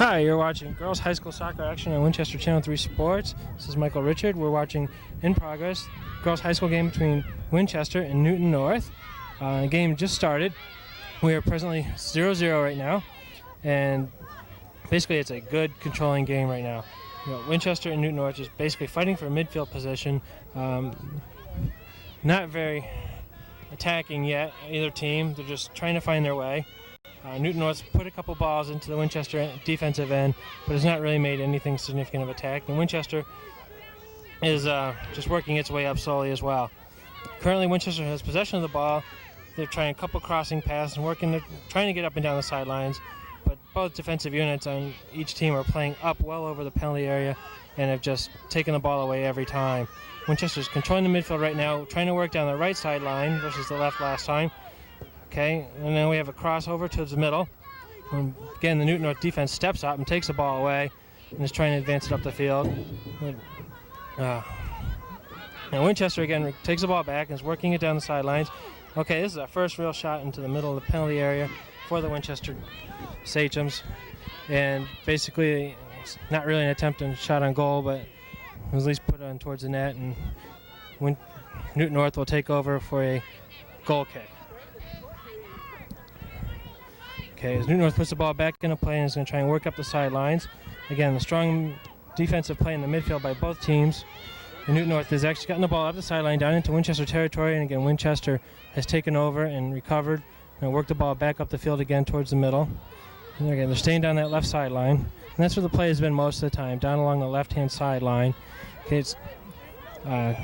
Hi, you're watching Girls High School Soccer Action on Winchester Channel 3 Sports. This is Michael Richard. We're watching in progress Girls High School game between Winchester and Newton North. The game just started. We are presently 0-0 right now, and basically it's a good controlling game right now. Winchester and Newton North just basically fighting for a midfield position. Not very attacking yet, either team. They're just trying to find their way. Newton North put a couple balls into the Winchester defensive end, but has not really made anything significant of attack. And Winchester is just working its way up slowly as well. Currently, Winchester has possession of the ball. They're trying a couple crossing passes and trying to get up and down the sidelines. But both defensive units on each team are playing up well over the penalty area and have just taken the ball away every time. Winchester's controlling the midfield right now, trying to work down the right sideline versus the left last time. Okay, and then we have a crossover towards the middle. And again, the Newton North defense steps up and takes the ball away and is trying to advance it up the field. And Winchester again takes the ball back and is working it down the sidelines. Okay, this is our first real shot into the middle of the penalty area for the Winchester Sachems. And basically, it's not really an attempt at a shot on goal, but at least put on towards the net, and Newton North will take over for a goal kick. Okay, as Newton North puts the ball back into play and is going to try and work up the sidelines. Again, the strong defensive play in the midfield by both teams. And Newton North has actually gotten the ball up the sideline down into Winchester territory, and again, Winchester has taken over and recovered and worked the ball back up the field again towards the middle. And again, they're staying down that left sideline. And that's where the play has been most of the time, down along the left-hand sideline. Okay,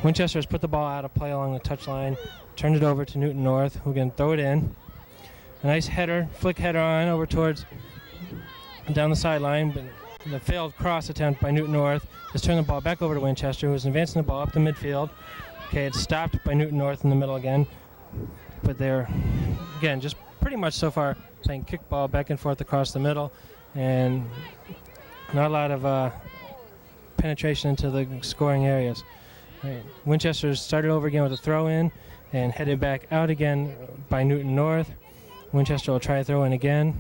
Winchester has put the ball out of play along the touchline, turned it over to Newton North, who can throw it in. A nice header, flick header on over towards down the sideline, but the failed cross attempt by Newton North has turned the ball back over to Winchester, who is advancing the ball up the midfield. Okay, it's stopped by Newton North in the middle again, but they're, again, just pretty much so far playing kickball back and forth across the middle, and not a lot of penetration into the scoring areas. Right. Winchester started over again with a throw-in and headed back out again by Newton North. Winchester will try to throw in again.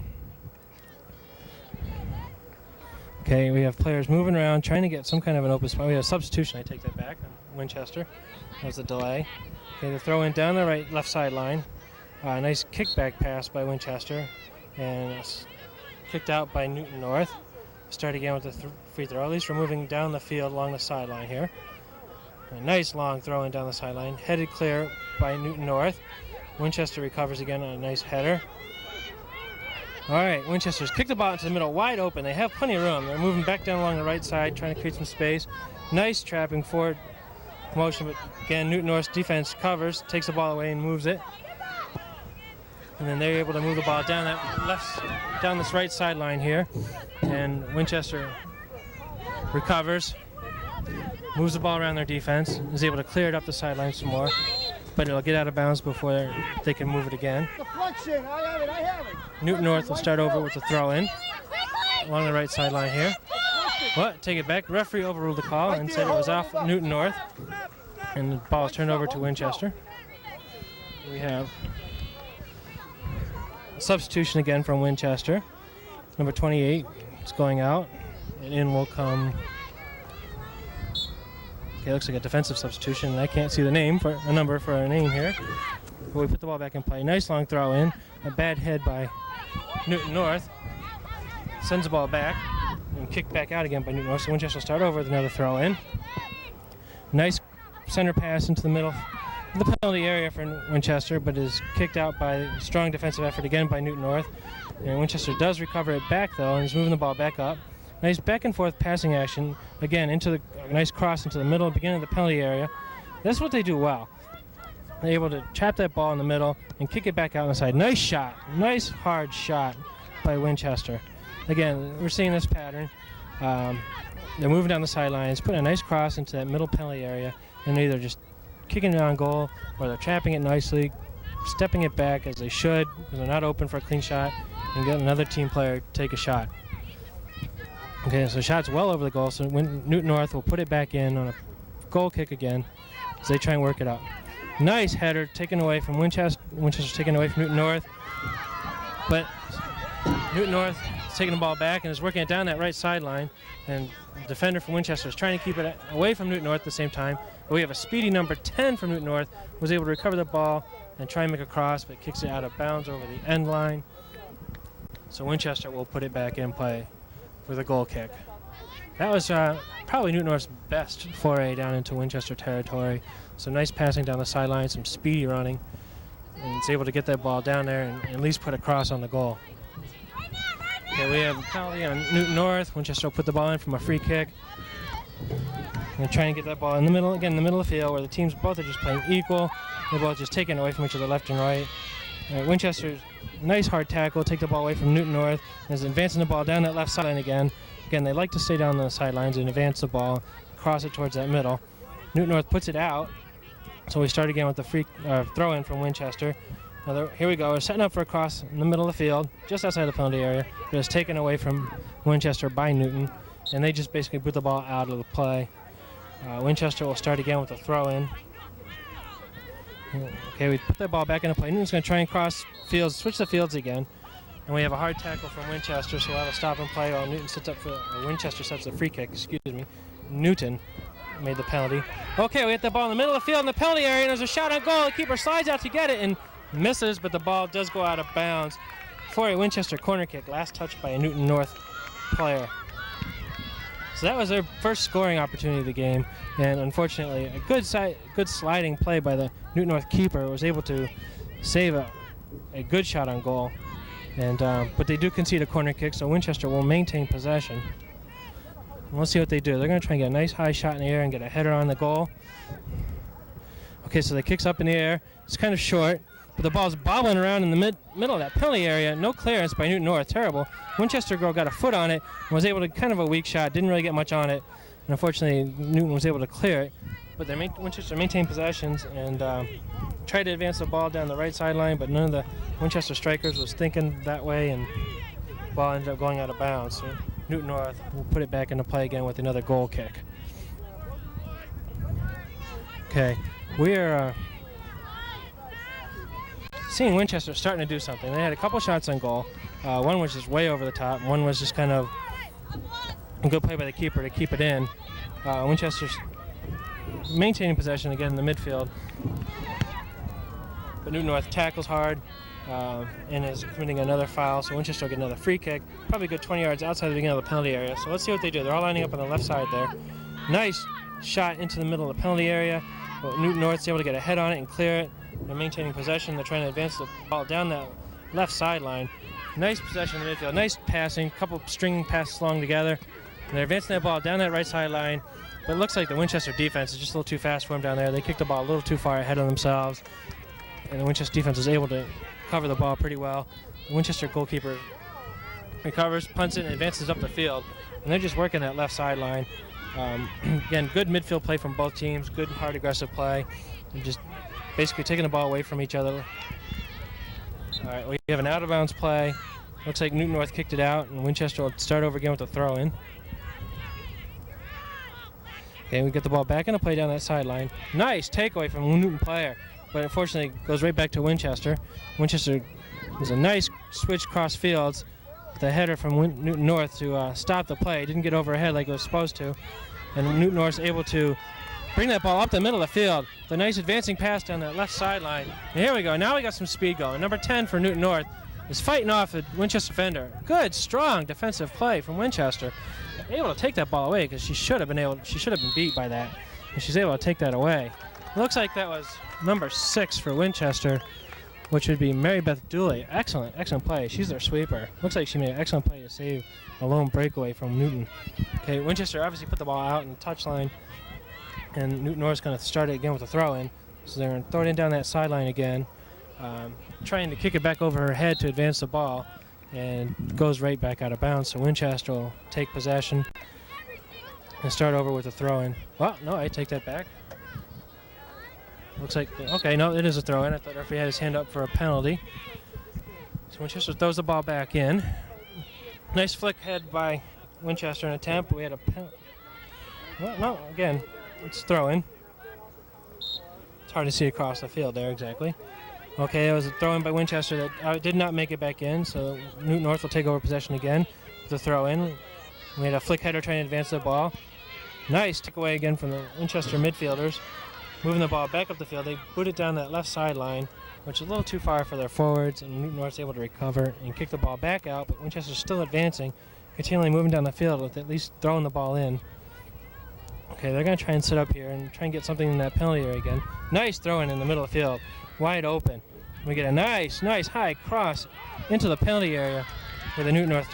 Okay, we have players moving around, trying to get some kind of an open spot. We have a substitution, I take that back, on Winchester. That was a delay. Okay, the throw in down the left sideline. Nice kickback pass by Winchester. And it's kicked out by Newton North. Start again with the free throw. At least we're moving down the field along the sideline here. A nice long throw in down the sideline. Headed clear by Newton North. Winchester recovers again on a nice header. All right, Winchester's kicked the ball into the middle, wide open. They have plenty of room. They're moving back down along the right side, trying to create some space. Nice trapping forward motion, but again, Newton North's defense covers, takes the ball away and moves it. And then they're able to move the ball down this right sideline here. And Winchester recovers, moves the ball around their defense, is able to clear it up the sideline some more. But it'll get out of bounds before they can move it again. Newton North will start over with a throw-in along the right sideline here. What? Take it back. Referee overruled the call and said it was off Newton North. And the ball is turned over to Winchester. We have a substitution again from Winchester. Number 28 is going out. And in will come... Okay, looks like a defensive substitution, and I can't see the name for a number for a name here. But we put the ball back in play. Nice long throw in. A bad head by Newton North. Sends the ball back and kicked back out again by Newton North. So Winchester will start over with another throw in. Nice center pass into the middle of the penalty area for Winchester, but is kicked out by strong defensive effort again by Newton North. And Winchester does recover it back though, and is moving the ball back up. Nice back and forth passing action, again, into the nice cross into the middle, beginning of the penalty area. That's what they do well. They're able to trap that ball in the middle and kick it back out on the side. Nice shot, nice hard shot by Winchester. Again, we're seeing this pattern. They're moving down the sidelines, putting a nice cross into that middle penalty area, and they're either just kicking it on goal or they're trapping it nicely, stepping it back as they should because they're not open for a clean shot, and get another team player to take a shot. Okay, so shot's well over the goal, so Newton North will put it back in on a goal kick again as they try and work it up. Nice header taken away from Winchester. Winchester's taken away from Newton North. But Newton North North taking the ball back and is working it down that right sideline. And the defender from Winchester is trying to keep it away from Newton North at the same time. But we have a speedy number 10 from Newton North, was able to recover the ball and try and make a cross, but kicks it out of bounds over the end line. So Winchester will put it back in play for the goal kick. That was probably Newton North's best foray down into Winchester territory. Some nice passing down the sideline, some speedy running, and it's able to get that ball down there and at least put a cross on the goal. Okay, we have a penalty on Newton North. Winchester will put the ball in from a free kick. And try and get that ball in the middle, again in the middle of the field, where the teams both are just playing equal. They're both just taking away from each other left and right. Winchester's nice hard tackle, take the ball away from Newton North, and is advancing the ball down that left sideline again. Again, they like to stay down the sidelines and advance the ball, cross it towards that middle. Newton North puts it out, so we start again with the free throw-in from Winchester. Here we go, we're setting up for a cross in the middle of the field, just outside the penalty area, but it's taken away from Winchester by Newton, and they just basically put the ball out of the play. Winchester will start again with a throw-in. Okay, we put that ball back into play. Newton's going to try and cross fields, switch the fields again. And we have a hard tackle from Winchester, so we'll have a stop and play while Newton sets up for, Winchester sets the free kick, excuse me. Newton made the penalty. Okay, we hit the ball in the middle of the field in the penalty area, and there's a shot on goal. The keeper slides out to get it and misses, but the ball does go out of bounds for a Winchester corner kick, last touched by a Newton North player. So that was their first scoring opportunity of the game, and unfortunately, a good sliding play by the Newton North keeper was able to save a good shot on goal. And but they do concede a corner kick, so Winchester will maintain possession. And we'll see what they do. They're going to try and get a nice high shot in the air and get a header on the goal. Okay, so the kick's up in the air. It's kind of short, but the ball's bobbling around in the middle of that penalty area. No clearance by Newton North. Terrible. Winchester girl got a foot on it and was able to, kind of a weak shot, didn't really get much on it. And unfortunately, Newton was able to clear it. But Winchester maintained possessions and tried to advance the ball down the right sideline, but none of the Winchester strikers was thinking that way, and the ball ended up going out of bounds. So Newton North will put it back into play again with another goal kick. Okay, we're seeing Winchester starting to do something. They had a couple shots on goal. One was just way over the top. One was just kind of a good play by the keeper to keep it in. Winchester's maintaining possession again in the midfield. But Newton North tackles hard and is committing another foul, so Winchester will get another free kick, probably a good 20 yards outside the beginning of the penalty area. So let's see what they do. They're all lining up on the left side there. Nice shot into the middle of the penalty area. But Newton North's able to get a head on it and clear it. They're maintaining possession. They're trying to advance the ball down that left sideline. Nice possession in the midfield. Nice passing, couple stringing passes along together. And they're advancing that ball down that right sideline. But it looks like the Winchester defense is just a little too fast for them down there. They kicked the ball a little too far ahead of themselves. And the Winchester defense was able to cover the ball pretty well. The Winchester goalkeeper recovers, punts it, and advances up the field. And they're just working that left sideline. Again, good midfield play from both teams, good hard aggressive play, and just basically taking the ball away from each other. All right, we have an out of bounds play. Looks like Newton North kicked it out, and Winchester will start over again with a throw in. Okay, we get the ball back into play down that sideline. Nice takeaway from a Newton player, but unfortunately goes right back to Winchester. Winchester was a nice switch cross fields with a header from Newton North to stop the play. Didn't get overhead like it was supposed to, and Newton North able to bring that ball up the middle of the field. The nice advancing pass down that left sideline. And here we go. Now we got some speed going. Number 10 for Newton North is fighting off the Winchester defender. Good, strong defensive play from Winchester. Able to take that ball away because she should have been beat by that. And she's able to take that away. It looks like that was number 6 for Winchester, which would be Mary Beth Dooley. Excellent play. She's their sweeper. Looks like she made an excellent play to save a lone breakaway from Newton. Okay, Winchester obviously put the ball out in the touchline, and Newton North's going to start it again with a throw-in. So they're going to throw it in down that sideline again, trying to kick it back over her head to advance the ball, and goes right back out of bounds. So Winchester will take possession and start over with a throw-in. Well, no, I take that back. Looks like, okay, no, it is a throw-in. I thought the referee had his hand up for a penalty. So Winchester throws the ball back in. Nice flick head by Winchester in attempt. We had a penalty. Well, no, again, it's throw-in. It's hard to see across the field there exactly. Okay, it was a throw-in by Winchester that did not make it back in, so Newton North will take over possession again. the throw in. We had a flick header trying to advance the ball. Nice takeaway again from the Winchester midfielders. Moving the ball back up the field, they boot it down that left sideline, which is a little too far for their forwards, and Newton North's able to recover and kick the ball back out, but Winchester's still advancing, continually moving down the field with at least throwing the ball in. Okay, they're going to try and sit up here and try and get something in that penalty area again. Nice throw in the middle of the field, wide open. We get a nice high cross into the penalty area where the Newton North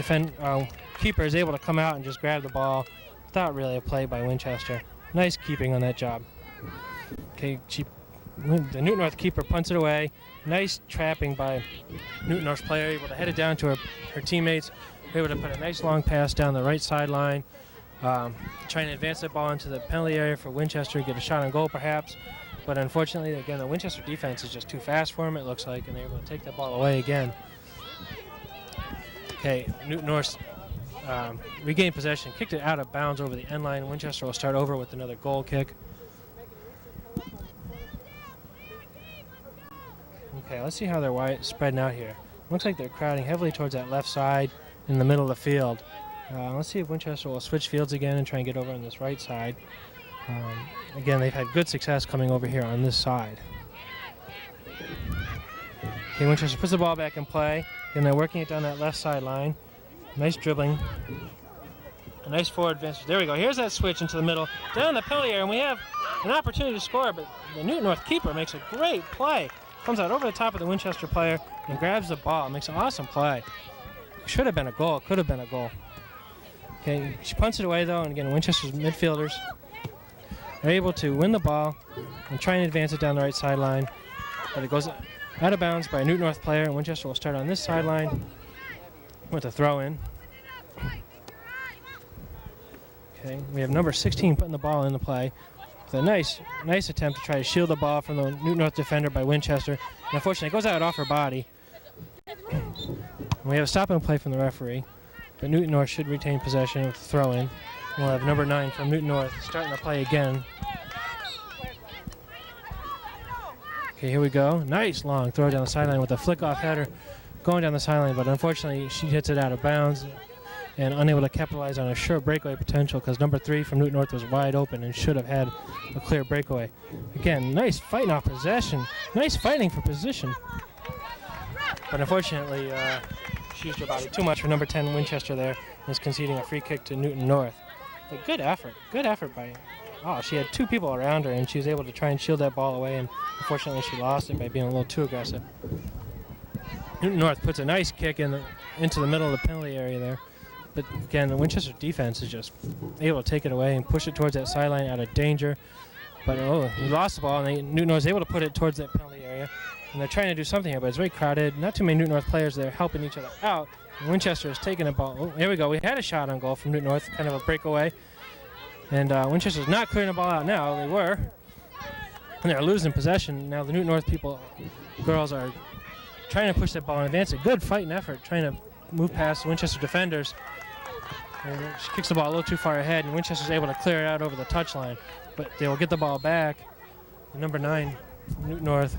keeper is able to come out and just grab the ball without really a play by Winchester. Nice keeping on that job. Okay, the Newton North keeper punts it away. Nice trapping by Newton North's player, able to head it down to her teammates. Able to put a nice long pass down the right sideline, trying to advance that ball into the penalty area for Winchester to get a shot on goal perhaps. But unfortunately, again, the Winchester defense is just too fast for them, it looks like, and they're able to take that ball away again. Okay, Newton North regained possession, kicked it out of bounds over the end line. Winchester will start over with another goal kick. Okay, let's see how they're spreading out here. Looks like they're crowding heavily towards that left side in the middle of the field. Let's see if Winchester will switch fields again and try and get over on this right side. Again, they've had good success coming over here on this side. Okay, Winchester puts the ball back in play, and they're working it down that left sideline. Nice dribbling. A nice forward advance. There we go. Here's that switch into the middle, down the penalty area, and we have an opportunity to score, but the Newton North keeper makes a great play. Comes out over the top of the Winchester player and grabs the ball. Makes an awesome play. Should have been a goal. Could have been a goal. Okay, she punts it away, though, and again, Winchester's midfielders are able to win the ball and try and advance it down the right sideline. But it goes out of bounds by a Newton North player, and Winchester will start on this sideline with a throw in. Okay, we have number 16 putting the ball in the play. With a nice attempt to try to shield the ball from the Newton North defender by Winchester. And unfortunately, it goes out off her body. We have a stop and play from the referee, but Newton North should retain possession with the throw in. We'll have number 9 from Newton North starting to play again. Okay, here we go. Nice long throw down the sideline with a flick-off header going down the sideline, but unfortunately she hits it out of bounds and unable to capitalize on a sure breakaway potential because number 3 from Newton North was wide open and should have had a clear breakaway. Again, nice fighting off possession. Nice fighting for position. But unfortunately, she used her body too much for number 10 Winchester there and is conceding a free kick to Newton North. But good effort by she had 2 people around her and she was able to try and shield that ball away, and unfortunately she lost it by being a little too aggressive. Newton North puts a nice kick into the middle of the penalty area there. But again, the Winchester defense is just able to take it away and push it towards that sideline out of danger. But he lost the ball, and Newton North was able to put it towards that penalty area. And they're trying to do something here, but it's very crowded. Not too many Newton North players there helping each other out. And Winchester is taking the ball. Oh, here we go. We had a shot on goal from Newton North, kind of a breakaway. And Winchester's not clearing the ball out now. They were. And they're losing possession. Now the Newton North girls are trying to push that ball and advance it. Good fighting effort, trying to move past the Winchester defenders. And she kicks the ball a little too far ahead, and Winchester's able to clear it out over the touchline. But they will get the ball back. Number 9, Newton North.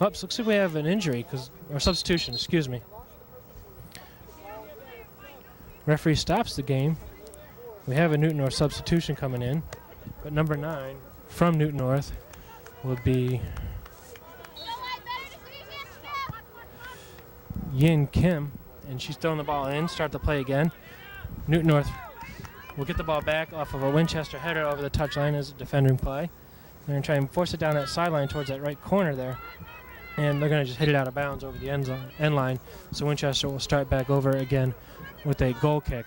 Oops, looks like we have an injury, or substitution, excuse me. Referee stops the game. We have a Newton North substitution coming in, but number 9 from Newton North would be Yin Kim, and she's throwing the ball in, start the play again. Newton North will get the ball back off of a Winchester header over the touchline as a defending play. They're going to try and force it down that sideline towards that right corner there. And they're going to just hit it out of bounds over the end line. So Winchester will start back over again with a goal kick.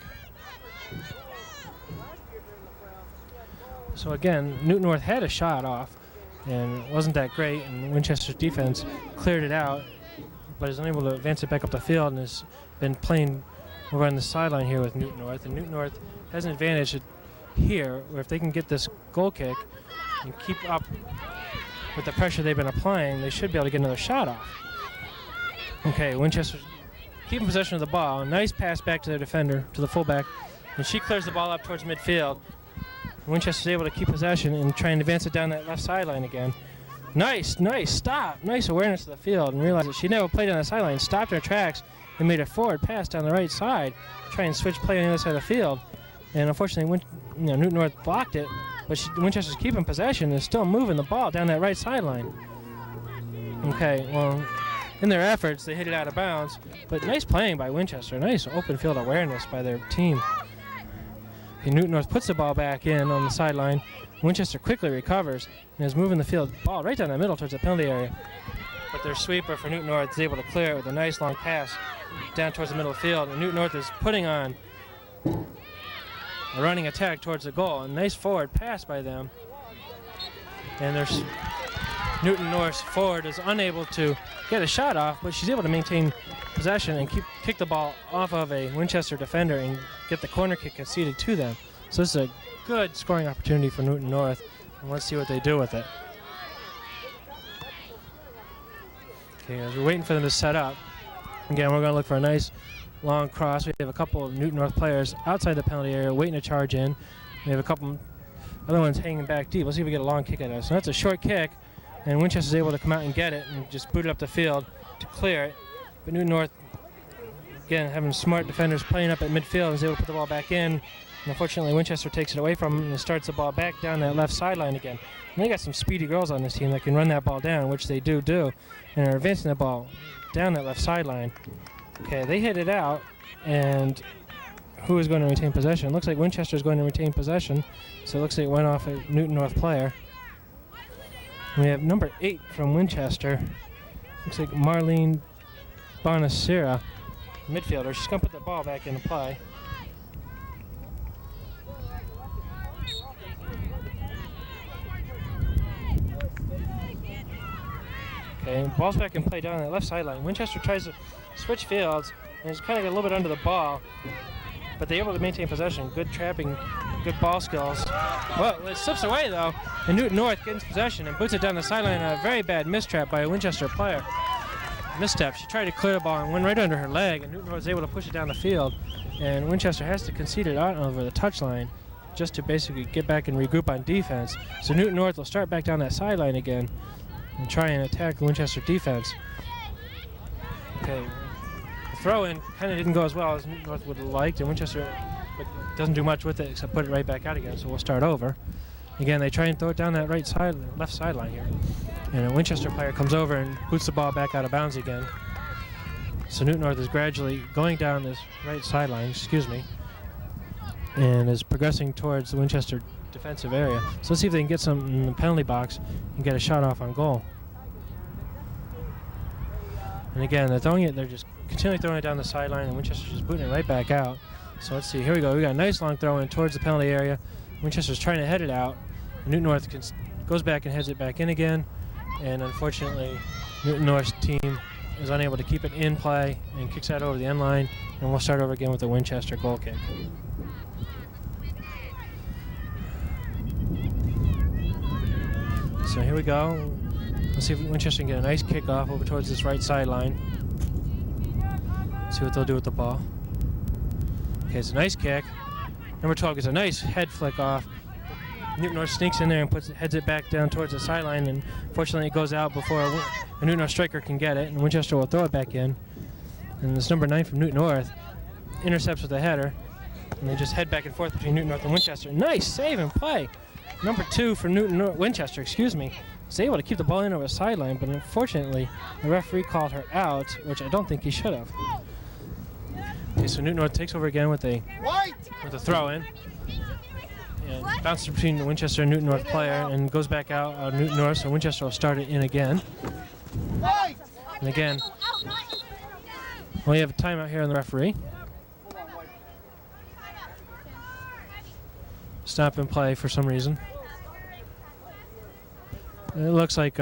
So again, Newton North had a shot off, and it wasn't that great, and Winchester's defense cleared it out, but is unable to advance it back up the field and has been playing over on the sideline here with Newton North. And Newton North has an advantage here, where if they can get this goal kick and keep up with the pressure they've been applying, they should be able to get another shot off. Okay, Winchester keeping possession of the ball. Nice pass back to their defender, to the fullback, and she clears the ball up towards midfield. Winchester's able to keep possession and try and advance it down that left sideline again. Nice stop. Nice awareness of the field, and realized that she never played on the sideline. Stopped her tracks, They made a forward pass down the right side, try and switch play on the other side of the field. And unfortunately, Newton North blocked it, but Winchester's keeping possession and is still moving the ball down that right sideline. Okay, well, in their efforts, they hit it out of bounds, but nice playing by Winchester. Nice open field awareness by their team. Okay, Newton North puts the ball back in on the sideline. Winchester quickly recovers and is moving the field ball right down the middle towards the penalty area. But their sweeper for Newton North is able to clear it with a nice long pass down towards the middle of the field. And Newton North is putting on a running attack towards the goal. A nice forward pass by them. And there's Newton North's forward is unable to get a shot off, but she's able to maintain possession and kick the ball off of a Winchester defender and get the corner kick conceded to them. So this is a good scoring opportunity for Newton North, and let's see what they do with it. Okay, as we're waiting for them to set up, again, we're going to look for a nice long cross. We have a couple of Newton North players outside the penalty area waiting to charge in. We have a couple other ones hanging back deep. Let's see if we get a long kick at us. So that's a short kick, and Winchester's able to come out and get it and just boot it up the field to clear it. But Newton North, again, having smart defenders playing up at midfield, is able to put the ball back in. And unfortunately, Winchester takes it away from him and starts the ball back down that left sideline again. And they got some speedy girls on this team that can run that ball down, which they do, and are advancing the ball down that left sideline. Okay, they hit it out, and who is going to retain possession? Looks like Winchester is going to retain possession, so it looks like it went off a Newton North player. We have number 8 from Winchester. Looks like Marlene Bonacera, midfielder. She's going to put the ball back into play. Okay, ball's back in play down the left sideline. Winchester tries to switch fields and is kind of a little bit under the ball, but they're able to maintain possession. Good trapping, good ball skills. Well, it slips away though, and Newton North gets possession and boots it down the sideline. A very bad mistrap by a Winchester player. Misstep. She tried to clear the ball and went right under her leg, and Newton North was able to push it down the field. And Winchester has to concede it out over the touchline just to basically get back and regroup on defense. So Newton North will start back down that sideline again and try and attack the Winchester defense. Okay, the throw-in kind of didn't go as well as Newton North would have liked, and Winchester doesn't do much with it except put it right back out again, so we'll start over. Again, they try and throw it down that left sideline here. And a Winchester player comes over and boots the ball back out of bounds again. So Newton North is gradually going down this right sideline, and is progressing towards the Winchester defensive area. So let's see if they can get some in the penalty box and get a shot off on goal. And again, they're just continually throwing it down the sideline, and Winchester's just booting it right back out. So let's see, here we go. We got a nice long throw in towards the penalty area. Winchester's trying to head it out. Newton North goes back and heads it back in again. And unfortunately, Newton North's team is unable to keep it in play and kicks that over the end line. And we'll start over again with the Winchester goal kick. So here we go. Let's see if Winchester can get a nice kickoff over towards this right sideline. See what they'll do with the ball. Okay, it's a nice kick. Number 12 gets a nice head flick off. Newton North sneaks in there and heads it back down towards the sideline, and fortunately it goes out before a Newton North striker can get it, and Winchester will throw it back in. And this number 9 from Newton North intercepts with a header, and they just head back and forth between Newton North and Winchester. Nice save and play. Number 2 from Winchester, was able to keep the ball in over the sideline, but unfortunately the referee called her out, which I don't think he should have. Okay, so Newton North takes over again with a throw-in. And bounces between the Winchester and Newton North player and goes back out Newton North, so Winchester will start it in again. And again, we have a timeout here on the referee. Stop and play for some reason. It looks like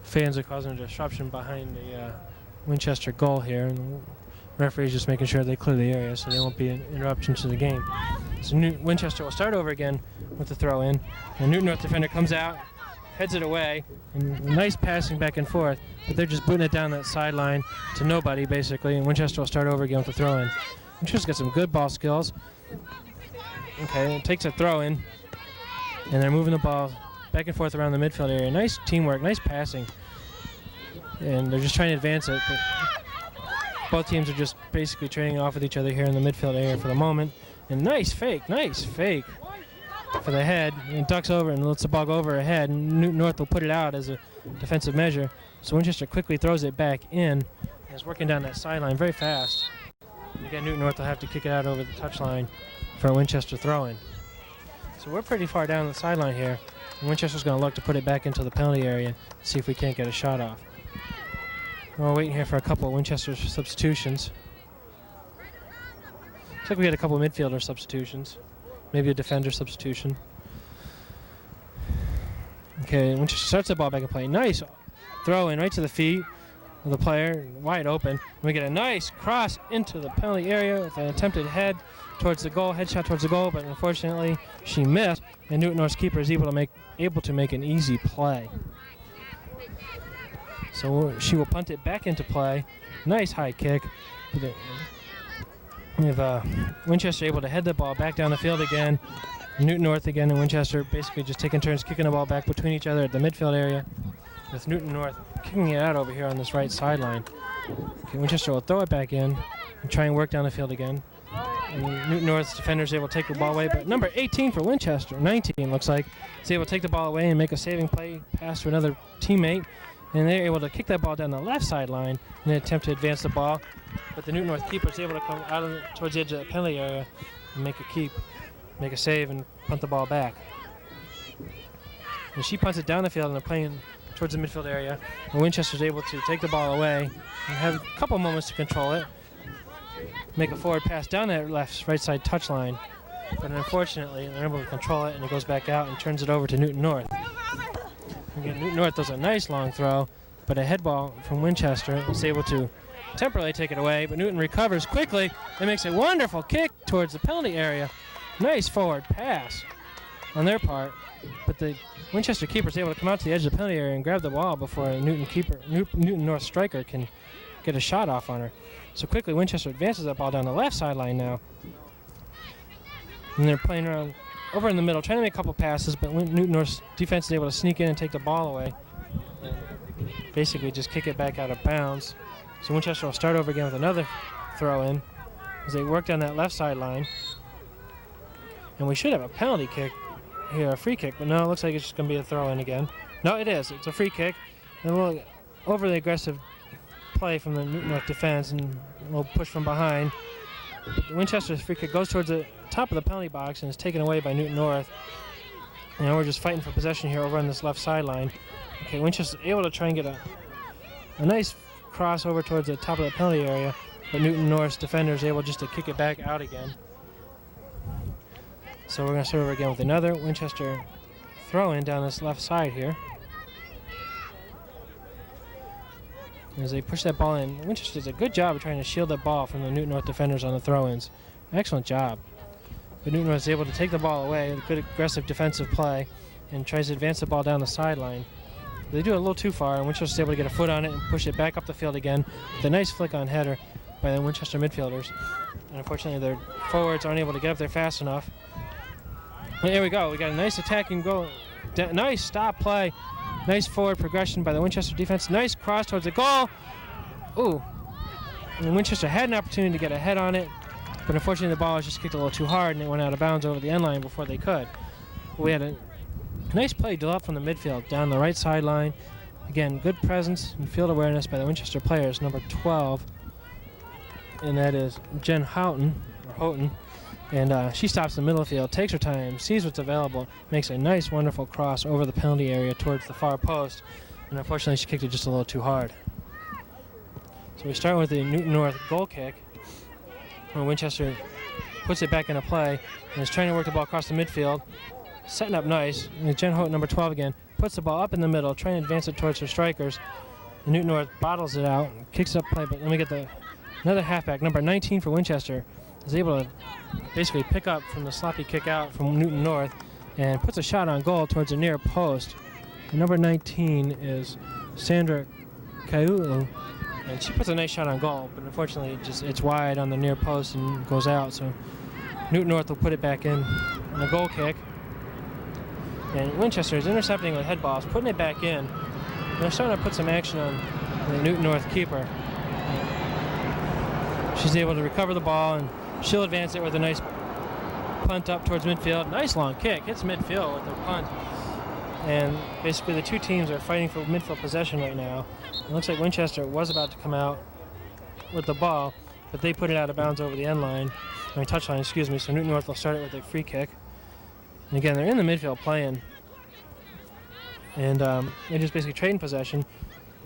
fans are causing a disruption behind the Winchester goal here, and the referee's just making sure they clear the area so there won't be an interruption to the game. So Winchester will start over again with the throw-in. And Newton North defender comes out, heads it away, and nice passing back and forth. But they're just booting it down that sideline to nobody, basically. And Winchester will start over again with the throw-in. Winchester's got some good ball skills. Okay, it takes a throw-in, and they're moving the ball back and forth around the midfield area. Nice teamwork, nice passing. And they're just trying to advance it. But Both teams are just basically trading off with each other here in the midfield area for the moment. And nice fake for the head. And ducks over and lets the ball go over ahead. And Newton North will put it out as a defensive measure. So Winchester quickly throws it back in and is working down that sideline very fast. And again, Newton North will have to kick it out over the touchline for a Winchester throw-in. So we're pretty far down the sideline here. And Winchester's going to look to put it back into the penalty area, see if we can't get a shot off. We're waiting here for a couple of Winchester substitutions. Looks like we had a couple of midfielder substitutions. Maybe a defender substitution. Okay, Winchester starts the ball back in play. Nice throw in right to the feet of the player, wide open. And we get a nice cross into the penalty area with an attempted head towards the goal, headshot towards the goal, but unfortunately she missed, and Newton North's keeper is able to make an easy play. So she will punt it back into play. Nice high kick. We have Winchester able to head the ball back down the field again. Newton North again and Winchester basically just taking turns kicking the ball back between each other at the midfield area, with Newton North kicking it out over here on this right sideline. Okay, Winchester will throw it back in and try and work down the field again. And Newton North's defender is able to take the ball away, but number 18 for Winchester, 19 looks like, is able to take the ball away and make a saving play pass to another teammate. And they're able to kick that ball down the left sideline in an attempt to advance the ball. But the Newton North keeper is able to come out towards the edge of the penalty area and make a save, and punt the ball back. And she punts it down the field, and they're playing towards the midfield area. And Winchester's able to take the ball away and have a couple moments to control it. Make a forward pass down that right side touchline. But unfortunately, they're able to control it, and it goes back out and turns it over to Newton North. Again, Newton North does a nice long throw, but a head ball from Winchester is able to temporarily take it away, but Newton recovers quickly and makes a wonderful kick towards the penalty area. Nice forward pass on their part, but the Winchester keeper is able to come out to the edge of the penalty area and grab the ball before a Newton North striker can get a shot off on her. So quickly Winchester advances that ball down the left sideline now. And they're playing around over in the middle, trying to make a couple passes, but Newton North's defense is able to sneak in and take the ball away. And basically just kick it back out of bounds. So Winchester will start over again with another throw-in as they work down that left sideline. And we should have a penalty kick here, a free kick, but no, it looks like it's just going to be a throw-in again. No, it is. It's a free kick. And a little overly aggressive play from the Newton North defense, and a little push from behind. But Winchester's free kick goes towards the top of the penalty box and is taken away by Newton North. And we're just fighting for possession here over on this left sideline. Okay, Winchester's able to try and get a nice cross over towards the top of the penalty area, but Newton North's defender is able just to kick it back out again. So we're going to start over again with another Winchester throw-in down this left side here. As they push that ball in, Winchester does a good job of trying to shield that ball from the Newton North defenders on the throw-ins. Excellent job. But Newton North is able to take the ball away with good aggressive defensive play and tries to advance the ball down the sideline. They do it a little too far, and Winchester is able to get a foot on it and push it back up the field again with a nice flick on header by the Winchester midfielders. And unfortunately, their forwards aren't able to get up there fast enough. And here we go. We got a nice attacking goal. Nice stop play. Nice forward progression by the Winchester defense. Nice cross towards the goal. Ooh. And Winchester had an opportunity to get a head on it, but unfortunately the ball was just kicked a little too hard and it went out of bounds over the end line before they could. We had a nice play developed from the midfield down the right sideline. Again, good presence and field awareness by the Winchester players, number 12. And that is Jen Houghton. And she stops in the middle of the field, takes her time, sees what's available, makes a nice, wonderful cross over the penalty area towards the far post. And unfortunately, she kicked it just a little too hard. So we start with the Newton North goal kick, where Winchester puts it back into play and is trying to work the ball across the midfield, setting up nice. And Jen Houghton, number 12 again, puts the ball up in the middle, trying to advance it towards her strikers. And Newton North bottles it out, kicks up play, but then we get another halfback, number 19 for Winchester, is able to basically pick up from the sloppy kick out from Newton North and puts a shot on goal towards the near post. And number 19 is Sandra Kaiulu, and she puts a nice shot on goal, but unfortunately it's wide on the near post and goes out. So Newton North will put it back in on a goal kick. And Winchester is intercepting with head balls, putting it back in. And they're starting to put some action on the Newton North keeper. She's able to recover the ball, and she'll advance it with a nice punt up towards midfield. Nice long kick. Hits midfield with the punt. And basically the two teams are fighting for midfield possession right now. It looks like Winchester was about to come out with the ball, but they put it out of bounds over the end line, or touchline, excuse me, so Newton North will start it with a free kick. And again, they're in the midfield playing, and they're just basically trading possession.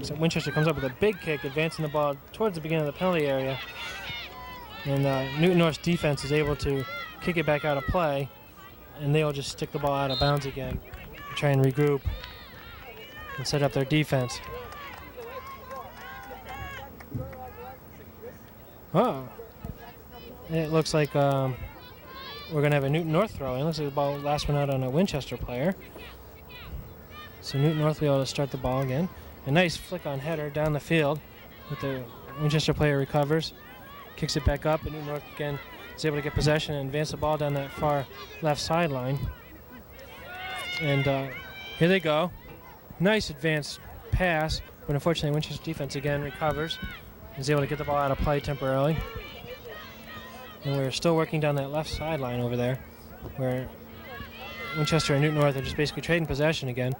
So Winchester comes up with a big kick, advancing the ball towards the beginning of the penalty area, and Newton North's defense is able to kick it back out of play, and they'll just stick the ball out of bounds again, try and regroup and set up their defense. Oh, it looks like we're going to have a Newton North throw. It looks like the ball last one out on a Winchester player. So Newton North will be able to start the ball again. A nice flick on header down the field, but the Winchester player recovers, kicks it back up, and Newton North again is able to get possession and advance the ball down that far left sideline. And here they go. Nice advanced pass, but unfortunately Winchester's defense again recovers. Is able to get the ball out of play temporarily. And we're still working down that left sideline over there, where Winchester and Newton North are just basically trading possession again.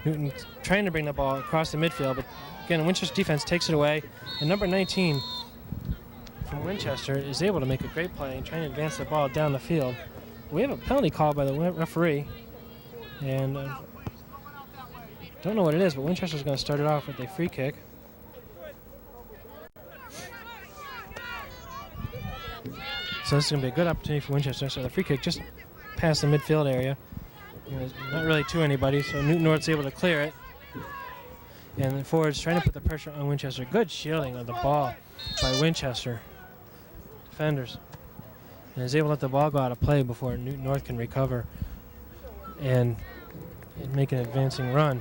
Newton trying to bring the ball across the midfield, but again, Winchester's defense takes it away. And number 19 from Winchester is able to make a great play and trying to advance the ball down the field. We have a penalty call by the referee, and don't know what it is, but Winchester's going to start it off with a free kick. So this is going to be a good opportunity for Winchester. So the free kick just past the midfield area. Not really to anybody, so Newton North's able to clear it. And the forward's trying to put the pressure on Winchester. Good shielding of the ball by Winchester defenders. And is able to let the ball go out of play before Newton North can recover and make an advancing run.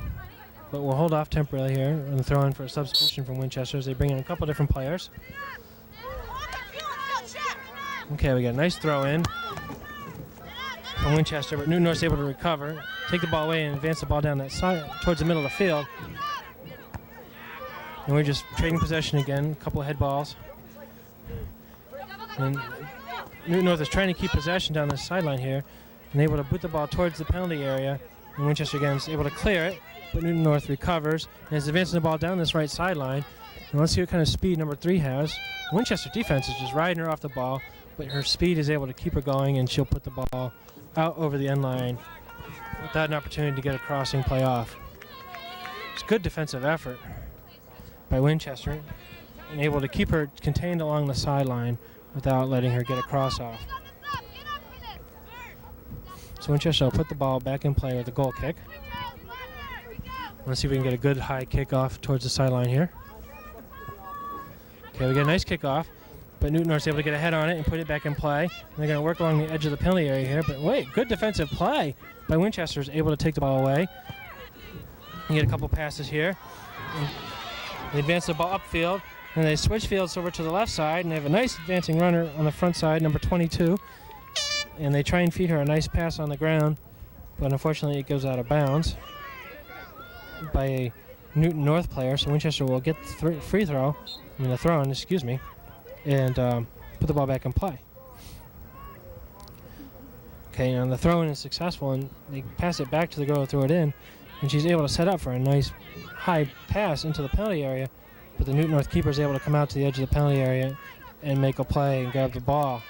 But we'll hold off temporarily here and throw in for a substitution from Winchester as they bring in a couple different players. Okay, we got a nice throw in from Winchester, but Newton North's able to recover, take the ball away, and advance the ball down that side towards the middle of the field. And we're just trading possession again, a couple of head balls. And Newton North is trying to keep possession down the sideline here, and able to boot the ball towards the penalty area. And Winchester again is able to clear it, but Newton North recovers and is advancing the ball down this right sideline. And let's see what kind of speed number 3 has. Winchester defense is just riding her off the ball, but her speed is able to keep her going, and she'll put the ball out over the end line without an opportunity to get a crossing play off. It's good defensive effort by Winchester, and able to keep her contained along the sideline without letting her get a cross off. So Winchester will put the ball back in play with a goal kick. Let's see if we can get a good high kickoff towards the sideline here. Okay, we get a nice kickoff, but Newton North's able to get a head on it and put it back in play. And they're going to work along the edge of the penalty area here, but wait, good defensive play by Winchester, is able to take the ball away. And get a couple passes here. And they advance the ball upfield, and they switch fields over to the left side, and they have a nice advancing runner on the front side, number 22. And they try and feed her a nice pass on the ground, but unfortunately it goes out of bounds by a Newton North player, so Winchester will get the the throw-in, excuse me, and put the ball back in play. Okay, and the throw-in is successful, and they pass it back to the girl who threw it in, and she's able to set up for a nice high pass into the penalty area, but the Newton North keeper is able to come out to the edge of the penalty area and make a play and grab the ball.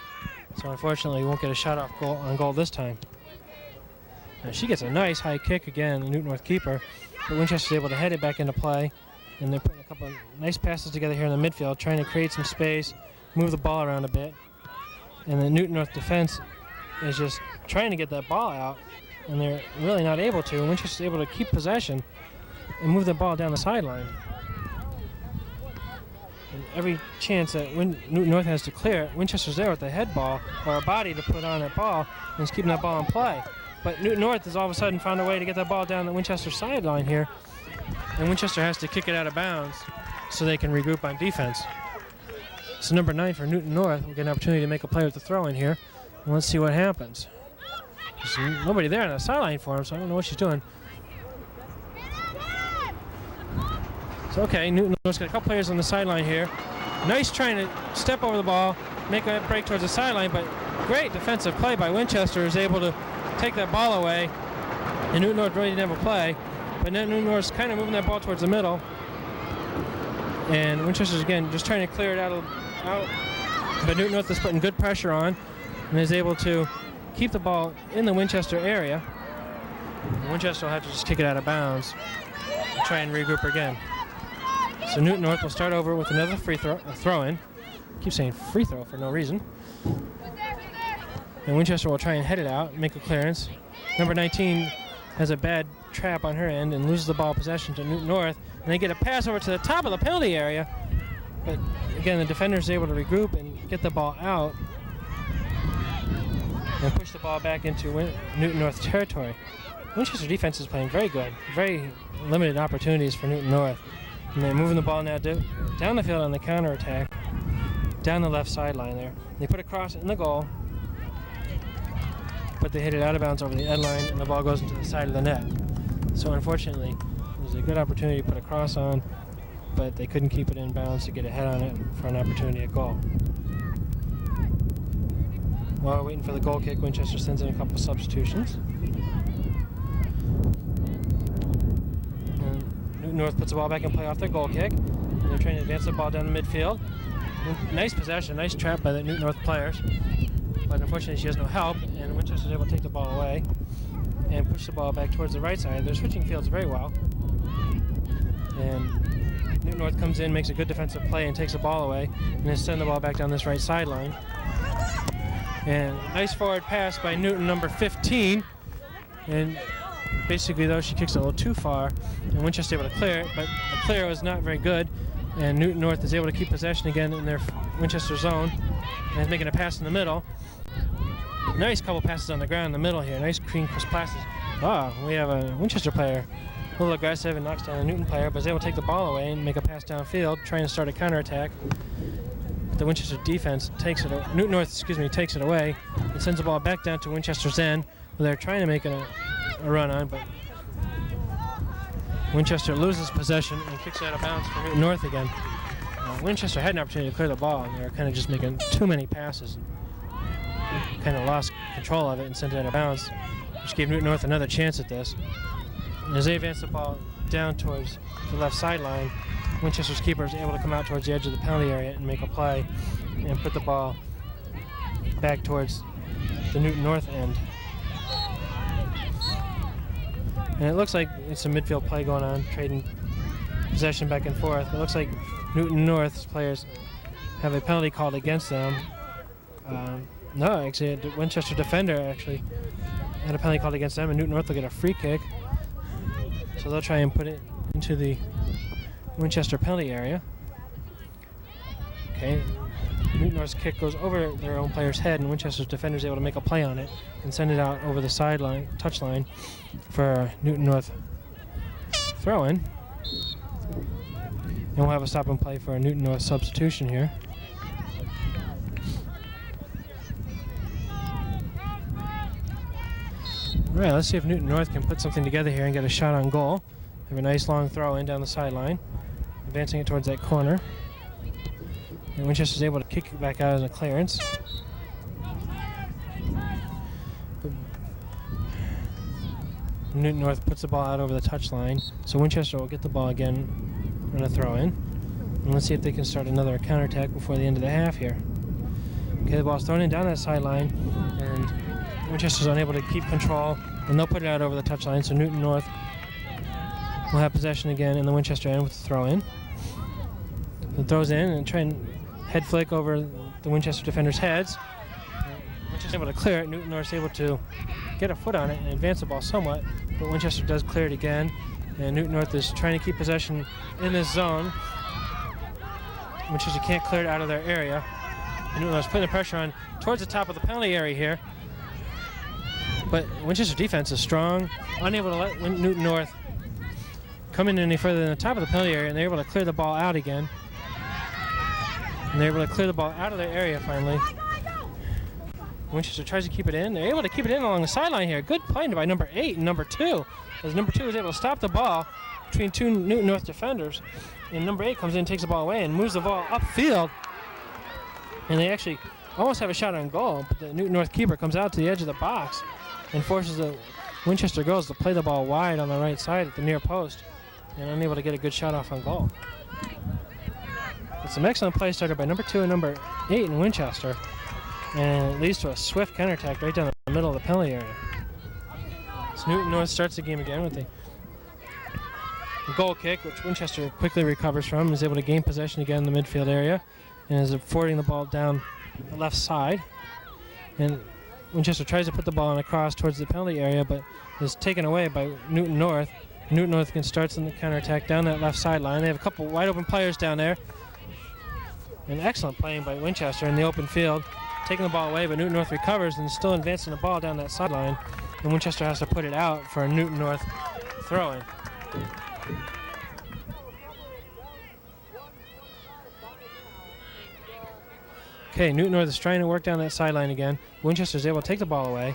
So unfortunately, he won't get a shot off on goal this time. Now she gets a nice high kick again, the Newton North keeper, but Winchester's able to head it back into play, and they're putting a couple of nice passes together here in the midfield, trying to create some space, move the ball around a bit. And the Newton North defense is just trying to get that ball out, and they're really not able to. Winchester's able to keep possession and move the ball down the sideline. And every chance that Newton North has to clear it, Winchester's there with a head ball or a body to put on that ball, and is keeping that ball in play. But Newton North has all of a sudden found a way to get that ball down the Winchester sideline here, and Winchester has to kick it out of bounds so they can regroup on defense. So number 9 for Newton North will get an opportunity to make a play with the throw-in here, and let's see what happens. There's nobody there on the sideline for him, so I don't know what she's doing. So okay, Newton North's got a couple players on the sideline here, Nice trying to step over the ball, make a break towards the sideline, but great defensive play by Winchester is able to take that ball away. And Newton North really didn't have a play, but then Newton North's kind of moving that ball towards the middle. And Winchester's again just trying to clear it out. But Newton North is putting good pressure on and is able to keep the ball in the Winchester area. And Winchester will have to just kick it out of bounds and try and regroup again. So Newton North will start over with another throw-in. Keep saying free throw for no reason. And Winchester will try and head it out, make a clearance. Number 19 has a bad trap on her end and loses the ball possession to Newton North. And they get a pass over to the top of the penalty area. But again, the defender is able to regroup and get the ball out and push the ball back into Newton North territory. Winchester defense is playing very good. Very limited opportunities for Newton North. And they're moving the ball now down the field on the counterattack, down the left sideline there. They put a cross in the goal, but they hit it out of bounds over the end line, and the ball goes into the side of the net. So unfortunately, it was a good opportunity to put a cross on, but they couldn't keep it in bounds to get ahead on it for an opportunity at goal. While we're waiting for the goal kick, Winchester sends in a couple substitutions. And Newton North puts the ball back in play off their goal kick. And they're trying to advance the ball down the midfield. Nice possession, nice trap by the Newton North players. But unfortunately, she has no help, and Winchester's able to take the ball away and push the ball back towards the right side. They're switching fields very well. And Newton North comes in, makes a good defensive play, and takes the ball away, and then send the ball back down this right sideline. And nice forward pass by Newton, number 15. And basically, though, she kicks it a little too far, and Winchester able to clear it, but the clear was not very good. And Newton North is able to keep possession again in their Winchester zone, and is making a pass in the middle. Nice couple passes on the ground in the middle here. Nice clean, crisp passes. Wow, we have a Winchester player a little aggressive and knocks down a Newton player, but is able to take the ball away and make a pass downfield, trying to start a counterattack. The Winchester defense takes it. Newton North, takes it away and sends the ball back down to Winchester's end, where they're trying to make a run on, but Winchester loses possession and kicks it out of bounds for Newton North again. Winchester had an opportunity to clear the ball, and they were kind of just making too many passes. Kind of lost control of it and sent it out of bounds, which gave Newton North another chance at this. And as they advance the ball down towards the left sideline, Winchester's keeper is able to come out towards the edge of the penalty area and make a play and put the ball back towards the Newton North end. And it looks like it's a midfield play going on, trading possession back and forth. It looks like Newton North's players have a penalty called against them. No, actually, a Winchester defender actually had a penalty called against them, and Newton North will get a free kick. So they'll try and put it into the Winchester penalty area. Okay, Newton North's kick goes over their own player's head, and Winchester's defender is able to make a play on it and send it out over the sideline, touchline, for a Newton North throw-in. And we'll have a stop and play for a Newton North substitution here. All right, let's see if Newton North can put something together here and get a shot on goal. Have a nice long throw in down the sideline, advancing it towards that corner. And Winchester's able to kick it back out as a clearance. Newton North puts the ball out over the touchline, so Winchester will get the ball again on a throw in. And let's see if they can start another counterattack before the end of the half here. Okay, the ball's thrown in down that sideline, and Winchester's unable to keep control, and they'll put it out over the touchline, so Newton North will have possession again in the Winchester end with the throw in. It throws in and try and head flick over the Winchester defenders' heads. Winchester's able to clear it. Newton North's able to get a foot on it and advance the ball somewhat, but Winchester does clear it again, and Newton North is trying to keep possession in this zone. Winchester can't clear it out of their area. And Newton North's putting the pressure on towards the top of the penalty area here. But Winchester defense is strong, unable to let Newton North come in any further than the top of the penalty area, and they're able to clear the ball out again. And they're able to clear the ball out of their area finally. Winchester tries to keep it in. They're able to keep it in along the sideline here. Good play by number 8 and number 2. As number 2 is able to stop the ball, between two Newton North defenders. And number 8 comes in, takes the ball away, and moves the ball upfield. And they actually almost have a shot on goal, but the Newton North keeper comes out to the edge of the box and forces the Winchester girls to play the ball wide on the right side at the near post, and unable to get a good shot off on goal. It's some excellent play started by number 2 and number 8 in Winchester, and it leads to a swift counterattack right down the middle of the penalty area. So Newton North starts the game again with the goal kick, which Winchester quickly recovers from, is able to gain possession again in the midfield area, and is forwarding the ball down the left side. And Winchester tries to put the ball on a cross towards the penalty area, but is taken away by Newton North. Newton North again starts in the counterattack down that left sideline. They have a couple wide open players down there. And excellent playing by Winchester in the open field, taking the ball away, but Newton North recovers and is still advancing the ball down that sideline. And Winchester has to put it out for a Newton North throw-in. Okay, Newton North is trying to work down that sideline again. Winchester's able to take the ball away,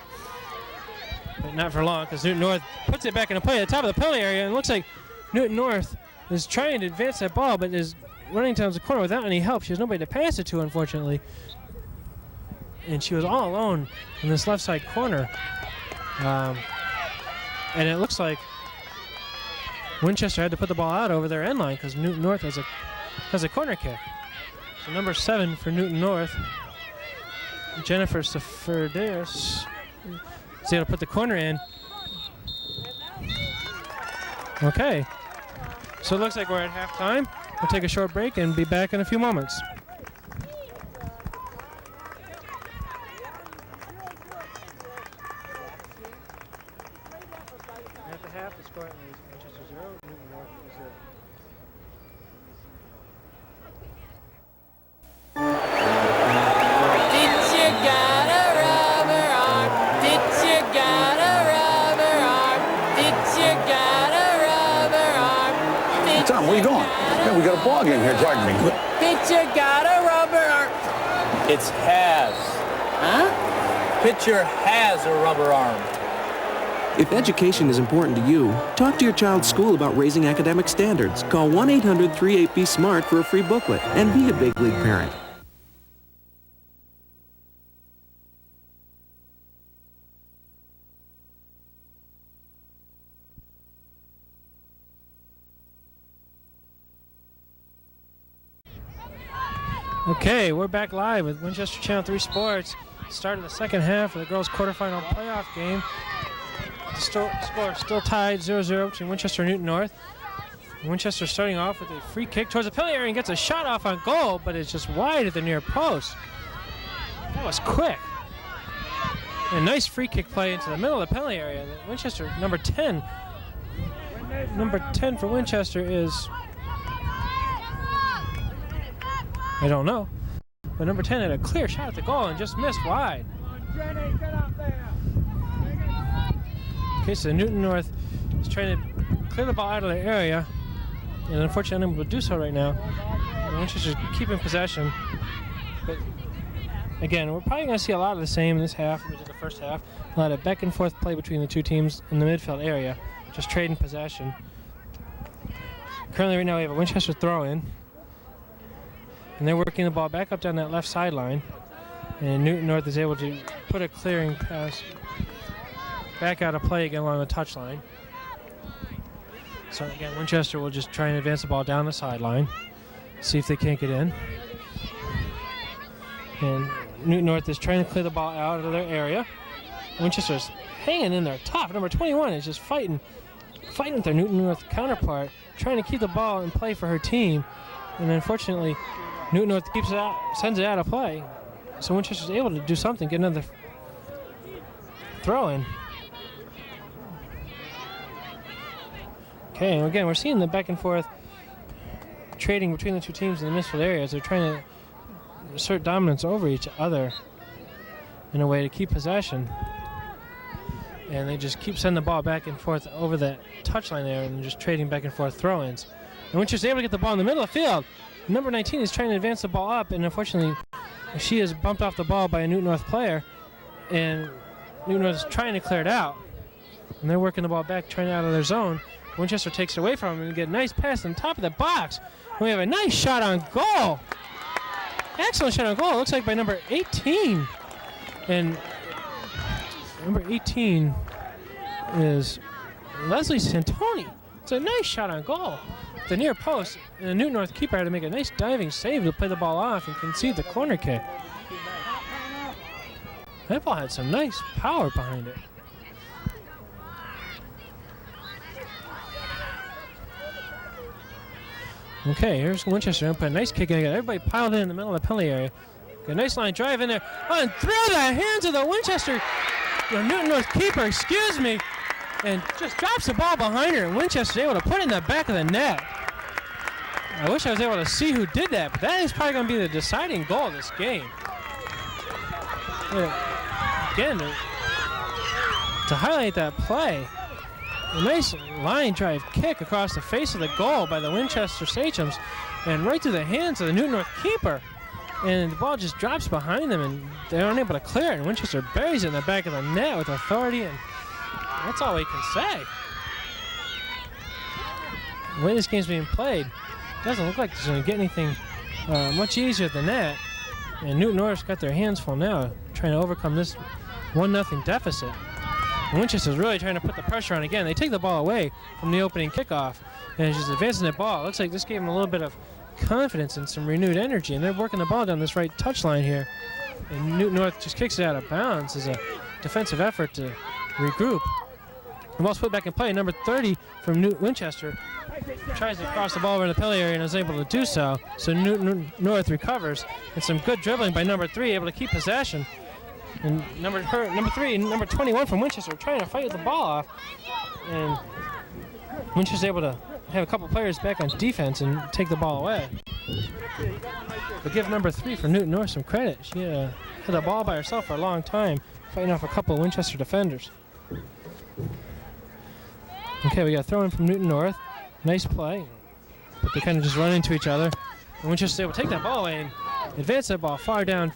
but not for long, because Newton North puts it back into play at the top of the penalty area, and it looks like Newton North is trying to advance that ball, but is running towards the corner without any help. She has nobody to pass it to, unfortunately. And she was all alone in this left side corner. And it looks like Winchester had to put the ball out over their end line because Newton North has a corner kick. So number 7 for Newton North, Jennifer Seferderis, is able to put the corner in. Okay, so it looks like we're at halftime. We'll take a short break and be back in a few moments. At the half, the score is Winchester 0, Newton North 0. Tom, where you going? Yeah, we got a ball game here. Pardon me. Pitcher got a rubber arm. It's has. Huh? Pitcher has a rubber arm. If education is important to you, talk to your child's school about raising academic standards. Call 1-800-38-BE-SMART for a free booklet and be a big league parent. Okay, we're back live with Winchester Channel 3 Sports. Start of the second half of the girls' quarterfinal playoff game. The score still tied 0-0 between Winchester and Newton North. Winchester starting off with a free kick towards the penalty area and gets a shot off on goal, but it's just wide at the near post. That was quick. A nice free kick play into the middle of the penalty area. Winchester, number 10. Number 10 for Winchester is... I don't know. But number 10 had a clear shot at the goal and just missed wide. Okay, so Newton North is trying to clear the ball out of their area, and unfortunately unable to do so right now. And Winchester's keeping possession. But again, we're probably going to see a lot of the same in this half, which is the first half. A lot of back and forth play between the two teams in the midfield area, just trading possession. Currently right now we have a Winchester throw-in. And they're working the ball back up down that left sideline. And Newton North is able to put a clearing pass back out of play again along the touchline. So again, Winchester will just try and advance the ball down the sideline, see if they can't get in. And Newton North is trying to clear the ball out of their area. Winchester's hanging in there tough. Number 21 is just fighting with their Newton North counterpart, trying to keep the ball in play for her team. And unfortunately, Newton North keeps it out, sends it out of play. So Winchester's able to do something, get another throw in. Okay, and again, we're seeing the back and forth trading between the two teams in the midfield area as they're trying to assert dominance over each other in a way to keep possession. And they just keep sending the ball back and forth over the touchline there and just trading back and forth throw-ins. And Winchester's able to get the ball in the middle of the field. Number 19 is trying to advance the ball up, and unfortunately she is bumped off the ball by a Newton North player, and Newton North is trying to clear it out. And they're working the ball back, trying it out of their zone. Winchester takes it away from him and get a nice pass on top of the box. And we have a nice shot on goal. Excellent shot on goal. It looks like by number 18. And number 18 is Leslie Santoni. It's a nice shot on goal. The near post, and the Newton North keeper had to make a nice diving save to play the ball off and concede the corner kick. That ball had some nice power behind it. Okay, here's Winchester. Put a nice kick in. Everybody piled in the middle of the penalty area. Got a nice line drive in there. Oh, and through the hands of the Winchester, the Newton North keeper, excuse me, and just drops the ball behind her. And Winchester's able to put it in the back of the net. I wish I was able to see who did that, but that is probably going to be the deciding goal of this game. Again, to highlight that play, a nice line drive kick across the face of the goal by the Winchester Sachems and right through the hands of the Newton North keeper. And the ball just drops behind them and they're unable to clear it. And Winchester buries it in the back of the net with authority, and that's all we can say. The way this game's being played, doesn't look like it's going to get anything much easier than that. And Newton North's got their hands full now, trying to overcome this 1-0 deficit. And Winchester's really trying to put the pressure on again. They take the ball away from the opening kickoff, and it's just advancing the ball. It looks like this gave them a little bit of confidence and some renewed energy, and they're working the ball down this right touchline here. And Newton North just kicks it out of bounds as a defensive effort to regroup. The ball's put back in play. Number 30 from Winchester tries to cross the ball over in the penalty area and is able to do so. So Newton North recovers, and some good dribbling by number 3, able to keep possession. And number 3 and number 21 from Winchester trying to fight the ball off. And Winchester's able to have a couple players back on defense and take the ball away. But give number 3 for Newton North some credit. She had the ball by herself for a long time, fighting off a couple of Winchester defenders. Okay, we got a throw in from Newton North. Nice play. But they kind of just run into each other. And Winchester's able to take that ball away and advance that ball far down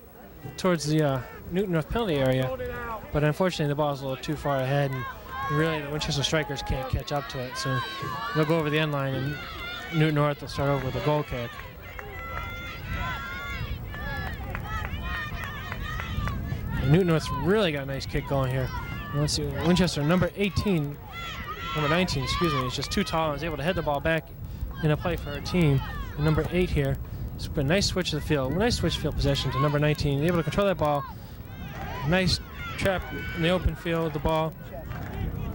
towards the Newton North penalty area. But unfortunately, the ball's a little too far ahead, and really the Winchester strikers can't catch up to it. So they'll go over the end line, and Newton North will start over with a goal kick. And Newton North's really got a nice kick going here. Let's see, Winchester, number 19, is just too tall and is able to head the ball back in a play for her team. And number 8 here, it's a nice switch to the field, nice switch field possession to number 19, able to control that ball. Nice trap in the open field, the ball.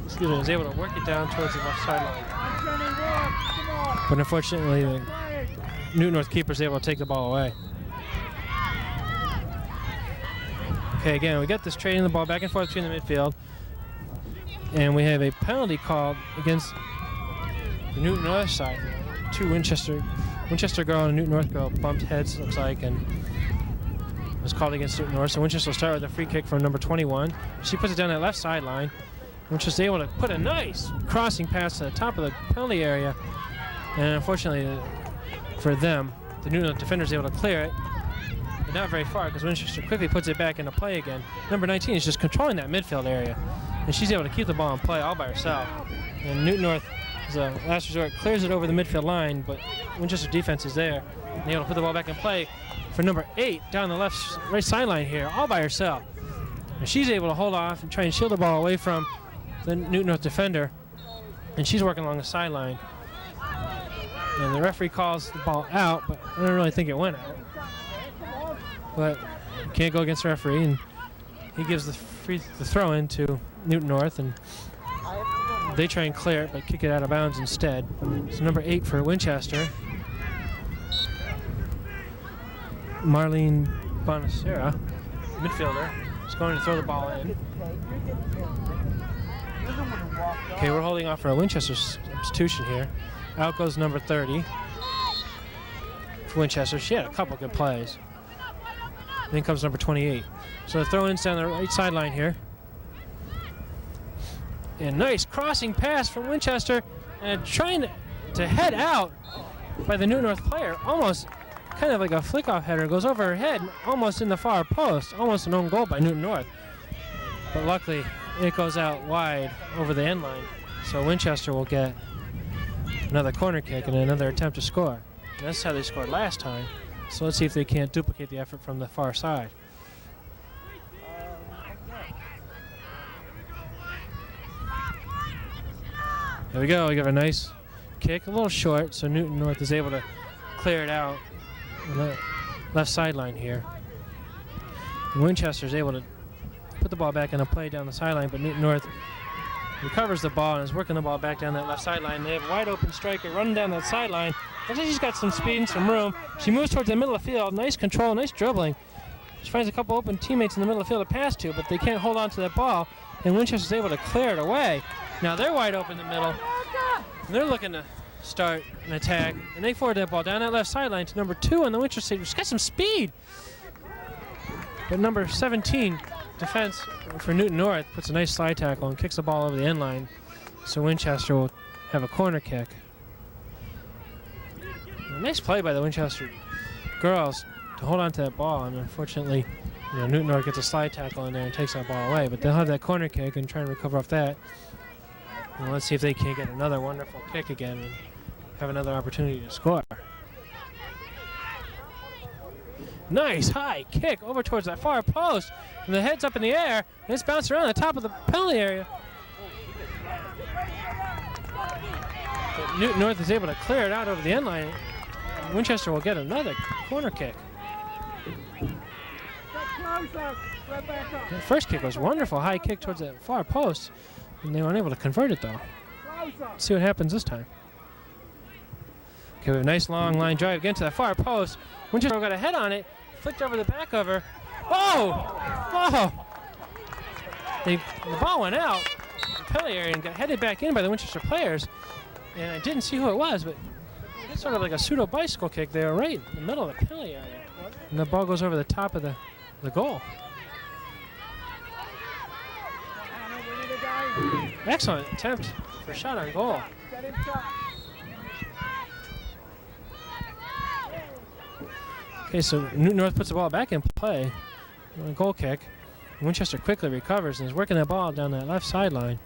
Is able to work it down towards the left sideline. But unfortunately, the Newton North keeper is able to take the ball away. Okay, again, we got this trading the ball back and forth between the midfield. And we have a penalty called against the Newton North side. 2 Winchester girl and a Newton North girl bumped heads, looks like, and was called against Newton North. So Winchester will start with a free kick from number 21. She puts it down that left sideline. Winchester's able to put a nice crossing pass to the top of the penalty area. And unfortunately for them, the Newton North defender is able to clear it. But not very far, because Winchester quickly puts it back into play again. Number 19 is just controlling that midfield area. And she's able to keep the ball in play all by herself. And Newton North, as a last resort, clears it over the midfield line, but Winchester defense is there. And able to put the ball back in play for number 8 down the right sideline here, all by herself. And she's able to hold off and try and shield the ball away from the Newton North defender. And she's working along the sideline. And the referee calls the ball out, but I don't really think it went out. But you can't go against the referee, and he gives the throw in to Newton North, and they try and clear it, but kick it out of bounds instead. So number 8 for Winchester, Marlene Bonacera, midfielder, is going to throw the ball in. Okay, we're holding off for a Winchester substitution here. Out goes number 30 for Winchester. She had a couple good plays. Then comes number 28. So the throw-in's down the right sideline here. And nice crossing pass from Winchester, and trying to head out by the Newton North player. Almost kind of like a flick-off header. Goes over her head, almost in the far post. Almost an own goal by Newton North. But luckily, it goes out wide over the end line. So Winchester will get another corner kick and another attempt to score. And that's how they scored last time. So let's see if they can't duplicate the effort from the far side. There we go. We got a nice kick, a little short, so Newton North is able to clear it out on the left sideline here. And Winchester is able to put the ball back in a play down the sideline, but Newton North recovers the ball and is working the ball back down that left sideline. They have a wide open striker running down that sideline. Looks like she's got some speed and some room. She moves towards the middle of the field. Nice control, nice dribbling. She finds a couple open teammates in the middle of the field to pass to, but they can't hold on to that ball, and Winchester's able to clear it away. Now they're wide open in the middle, and they're looking to start an attack, and they forward that ball down that left sideline to number 2 on the Winchester side. She's got some speed. But number 17, defense for Newton North, puts a nice slide tackle and kicks the ball over the end line, so Winchester will have a corner kick. A nice play by the Winchester girls to hold on to that ball, and unfortunately, Newton North gets a slide tackle in there and takes that ball away, but they'll have that corner kick and try and recover off that. And let's see if they can get another wonderful kick again and have another opportunity to score. Nice high kick over towards that far post, and the head's up in the air, and it's bounced around the top of the penalty area. But Newton North is able to clear it out over the end line. Winchester will get another corner kick. The first kick was wonderful, high kick towards that far post, and they were unable to convert it though. Let's see what happens this time. Okay, we have a nice long line drive again to the far post. Winchester got a head on it, flicked over the back of her. Oh! The ball went out the penalty area and got headed back in by the Winchester players. And I didn't see who it was, but it's sort of like a pseudo bicycle kick there, right in the middle of the penalty area. And the ball goes over the top of the goal. Excellent attempt for a shot on goal. Okay, so Newton North puts the ball back in play. A goal kick. Winchester quickly recovers and is working that ball down that left sideline.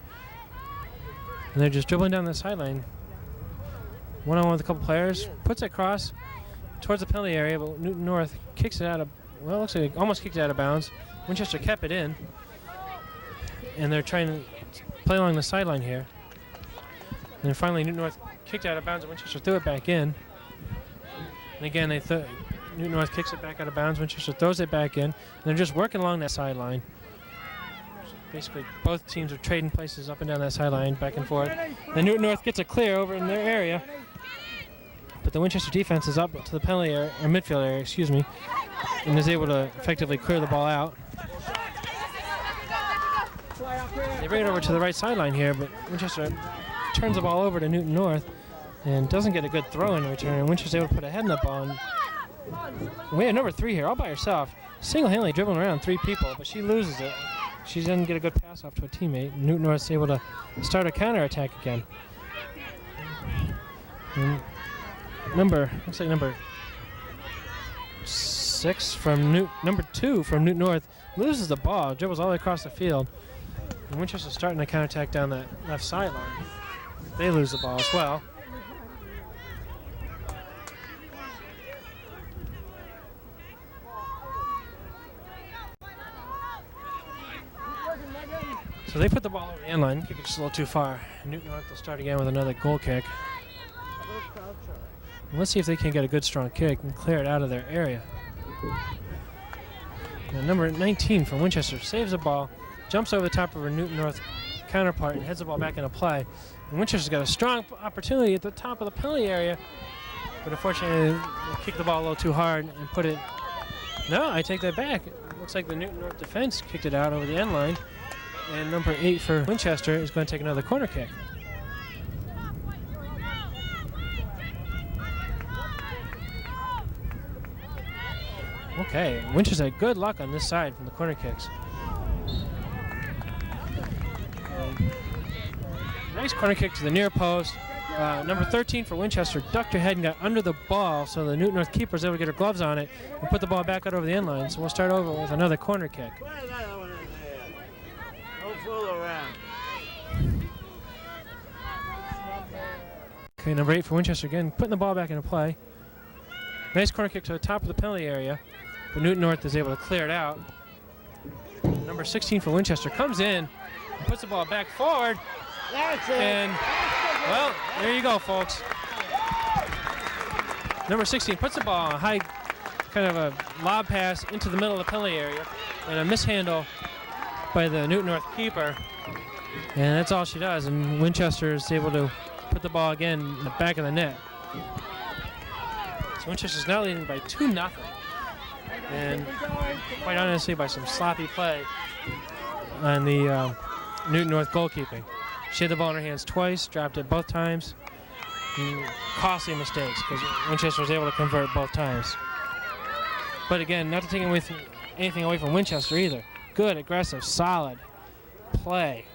And they're just dribbling down the sideline. One-on-one with a couple players. Puts it across towards the penalty area, but Newton North kicks it out of, well, it looks like it almost kicked it out of bounds. Winchester kept it in. And they're trying to play along the sideline here. And then finally Newton North kicked it out of bounds and Winchester threw it back in. And again, Newton North kicks it back out of bounds. Winchester throws it back in. And they're just working along that sideline. Basically, both teams are trading places up and down that sideline, back and forth. And Newton North gets a clear over in their area. But the Winchester defense is up to the penalty area, or midfield area, excuse me, and is able to effectively clear the ball out. They bring it over to the right sideline here, but Winchester turns the ball over to Newton North and doesn't get a good throw in return. And Winchester's able to put a head in the ball. And we have number 3 here, all by herself, single-handedly dribbling around 3 people, but she loses it. She doesn't get a good pass off to a teammate. Newton North's able to start a counterattack again. And looks like number 6 from number 2 from Newton North loses the ball, dribbles all the way across the field. And Winchester's starting a counterattack down that left sideline. They lose the ball as well. So they put the ball over the end line, kick it just a little too far. Newton North will start again with another goal kick. And let's see if they can get a good strong kick and clear it out of their area. Now, number 19 from Winchester saves the ball, jumps over the top of her Newton North counterpart and heads the ball back into play. And Winchester's got a strong opportunity at the top of the penalty area, but unfortunately they kicked the ball a little too hard and put it. No, I take that back. It looks like the Newton North defense kicked it out over the end line. And number 8 for Winchester is going to take another corner kick. Okay, Winchester had good luck on this side from the corner kicks. Nice corner kick to the near post. Number 13 for Winchester ducked her head and got under the ball, so the Newton North keeper was able to get her gloves on it and put the ball back out over the end line. So we'll start over with another corner kick. Okay, number 8 for Winchester again, putting the ball back into play. Nice corner kick to the top of the penalty area, but Newton North is able to clear it out. Number 16 for Winchester comes in and puts the ball back forward. That's it. And, well, there you go, folks. Number 16 puts the ball on a high, kind of a lob pass into the middle of the penalty area, and a mishandle by the Newton North keeper. And that's all she does, and Winchester is able to put the ball again in the back of the net. So Winchester's now leading by 2-0. And quite honestly, by some sloppy play on the Newton North goalkeeping. She had the ball in her hands twice, dropped it both times. Costly mistakes because Winchester was able to convert both times. But again, not to take anything away from Winchester either. Good, aggressive, solid play.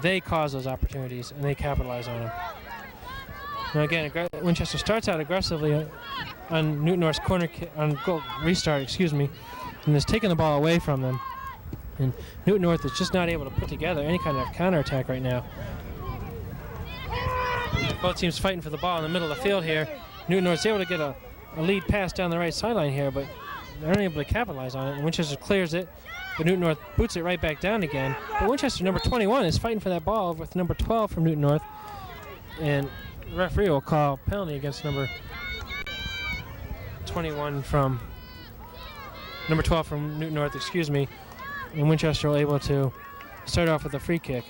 They cause those opportunities and they capitalize on them. Now again, Winchester starts out aggressively on Newton North's corner on goal restart, and is taking the ball away from them. And Newton North is just not able to put together any kind of counterattack right now. Both teams fighting for the ball in the middle of the field here. Newton North's able to get a lead pass down the right sideline here, but they're unable to capitalize on it. And Winchester clears it, but Newton North boots it right back down again. But Winchester, number 21, is fighting for that ball with number 12 from Newton North. And the referee will call penalty against number 21 from number 12 from Newton North, and Winchester will able to start off with a free kick.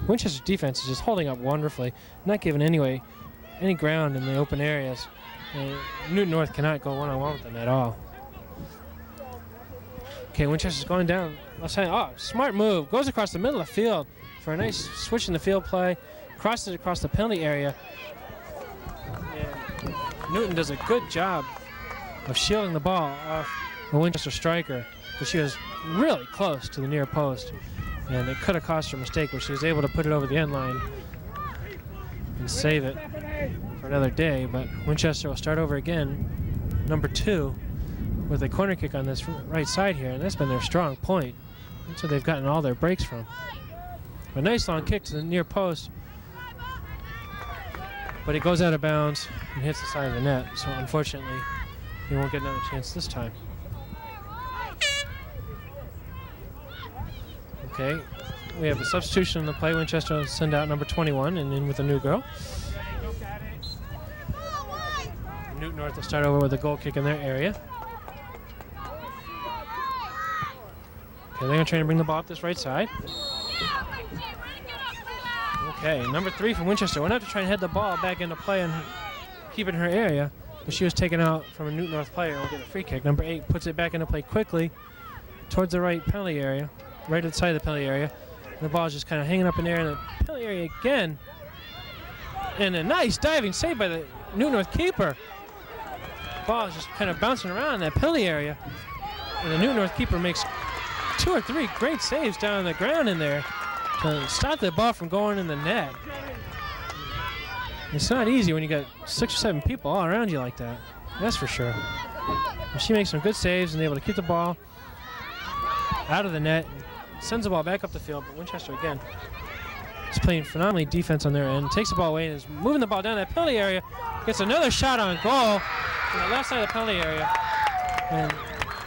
Winchester's defense is just holding up wonderfully, not giving any ground in the open areas. Newton North cannot go one-on-one with them at all. Okay, Winchester's going down left side. Oh, smart move. Goes across the middle of the field for a nice switch in the field play. Crosses it across the penalty area. And Newton does a good job of shielding the ball off the Winchester striker, but she was really close to the near post, and it could have cost her a mistake, but she was able to put it over the end line and save it for another day. But Winchester will start over again, number 2, with a corner kick on this right side here, and that's been their strong point. That's where they've gotten all their breaks from. A nice long kick to the near post, but it goes out of bounds and hits the side of the net, so unfortunately he won't get another chance this time. Okay, we have a substitution in the play. Winchester will send out number 21 and in with a new girl. Newton North will start over with a goal kick in their area. Okay, they're going to try to bring the ball up this right side. Okay, number 3 from Winchester went out to try and head the ball back into play and keep it in her area, but she was taken out from a Newton North player and will get a free kick. Number 8 puts it back into play quickly towards the right penalty area, right at the side of the penalty area. And the ball is just kind of hanging up in the air in the penalty area again. And a nice diving save by the Newton North keeper. The ball is just kind of bouncing around in that penalty area. And the Newton North keeper makes 2 or 3 great saves down on the ground in there to stop the ball from going in the net. It's not easy when you got 6 or 7 people all around you like that. That's for sure. And she makes some good saves and able to keep the ball out of the net. Sends the ball back up the field, but Winchester again is playing phenomenally defense on their end. Takes the ball away and is moving the ball down that penalty area. Gets another shot on goal from the left side of the penalty area. And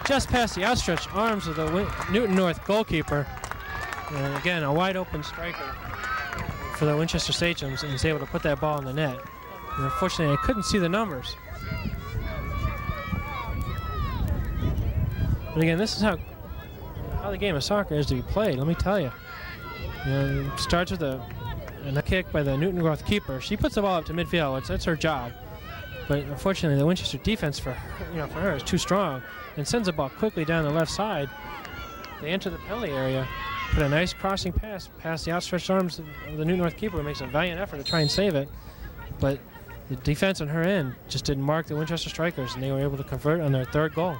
just past the outstretched arms of the Newton North goalkeeper. And again, a wide open striker for the Winchester Sachems, and is able to put that ball in the net. And unfortunately, I couldn't see the numbers. But again, this is how the game of soccer is to be played, let me tell you. It starts with a kick by the Newton North keeper. She puts the ball up to midfield, which that's her job. But unfortunately, the Winchester defense for her is too strong and sends the ball quickly down the left side. They enter the penalty area, put a nice crossing pass past the outstretched arms of the Newton North keeper, who makes a valiant effort to try and save it. But the defense on her end just didn't mark the Winchester strikers, and they were able to convert on their 3rd goal.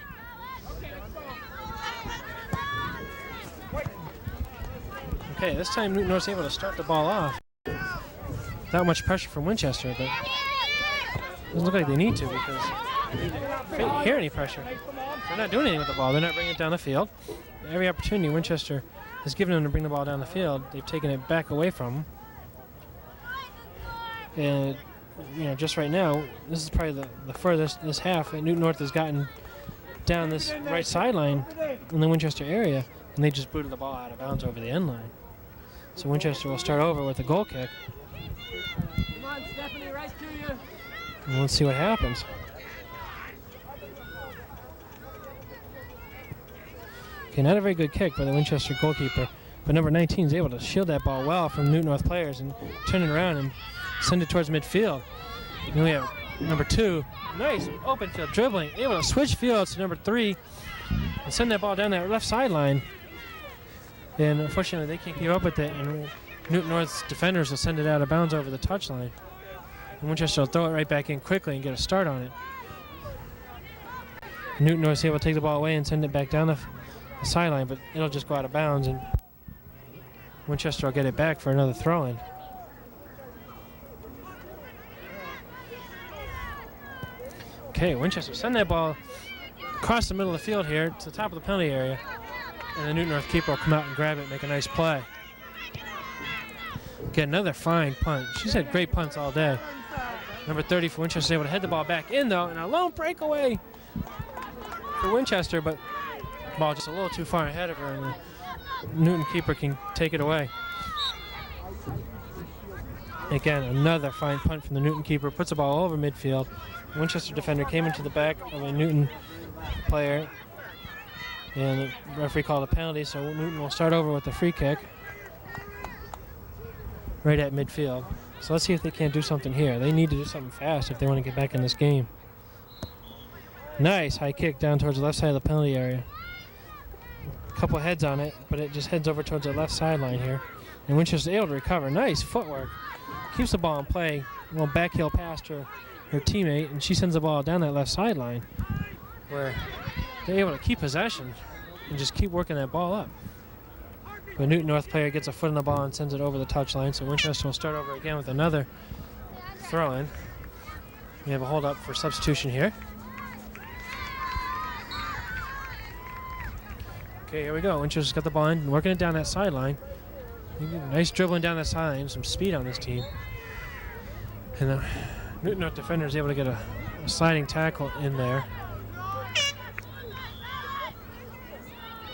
Okay, this time Newton North's able to start the ball off without much pressure from Winchester, but it doesn't look like they need to because they don't hear any pressure. They're not doing anything with the ball. They're not bringing it down the field. Every opportunity Winchester has given them to bring the ball down the field, they've taken it back away from them. And just right now, this is probably the furthest this half that Newton North has gotten down this right sideline in the Winchester area, and they just booted the ball out of bounds over the end line. So Winchester will start over with a goal kick. Come on, Stephanie, right to you. And let's see what happens. Okay, not a very good kick by the Winchester goalkeeper, but number 19 is able to shield that ball well from Newton North players and turn it around and send it towards midfield. And then we have number 2, nice open field dribbling, able to switch fields to number 3 and send that ball down that left sideline. And unfortunately, they can't keep up with it, and Newton North's defenders will send it out of bounds over the touchline. And Winchester will throw it right back in quickly and get a start on it. Newton North's able to take the ball away and send it back down the sideline, but it'll just go out of bounds, and Winchester will get it back for another throw-in. Okay, Winchester send that ball across the middle of the field here to the top of the penalty area, and the Newton North keeper will come out and grab it and make a nice play. Get another fine punt. She's had great punts all day. Number 30 for Winchester is able to head the ball back in, though, and a lone breakaway for Winchester, but the ball just a little too far ahead of her, and the Newton keeper can take it away. Again, another fine punt from the Newton keeper. Puts the ball over midfield. The Winchester defender came into the back of a Newton player, and the referee called a penalty, so Newton will start over with the free kick right at midfield. So let's see if they can't do something here. They need to do something fast if they want to get back in this game. Nice high kick down towards the left side of the penalty area. A couple heads on it, but it just heads over towards the left sideline here. And Winchester's able to recover. Nice footwork. Keeps the ball in play. A little back heel past her teammate, and she sends the ball down that left sideline where they're able to keep possession and just keep working that ball up. But Newton North player gets a foot on the ball and sends it over the touchline, so Winchester will start over again with another throw-in. We have a hold-up for substitution here. Okay, here we go. Winchester's got the ball in and working it down that sideline. Nice dribbling down that sideline, some speed on this team. And the Newton North defender is able to get a sliding tackle in there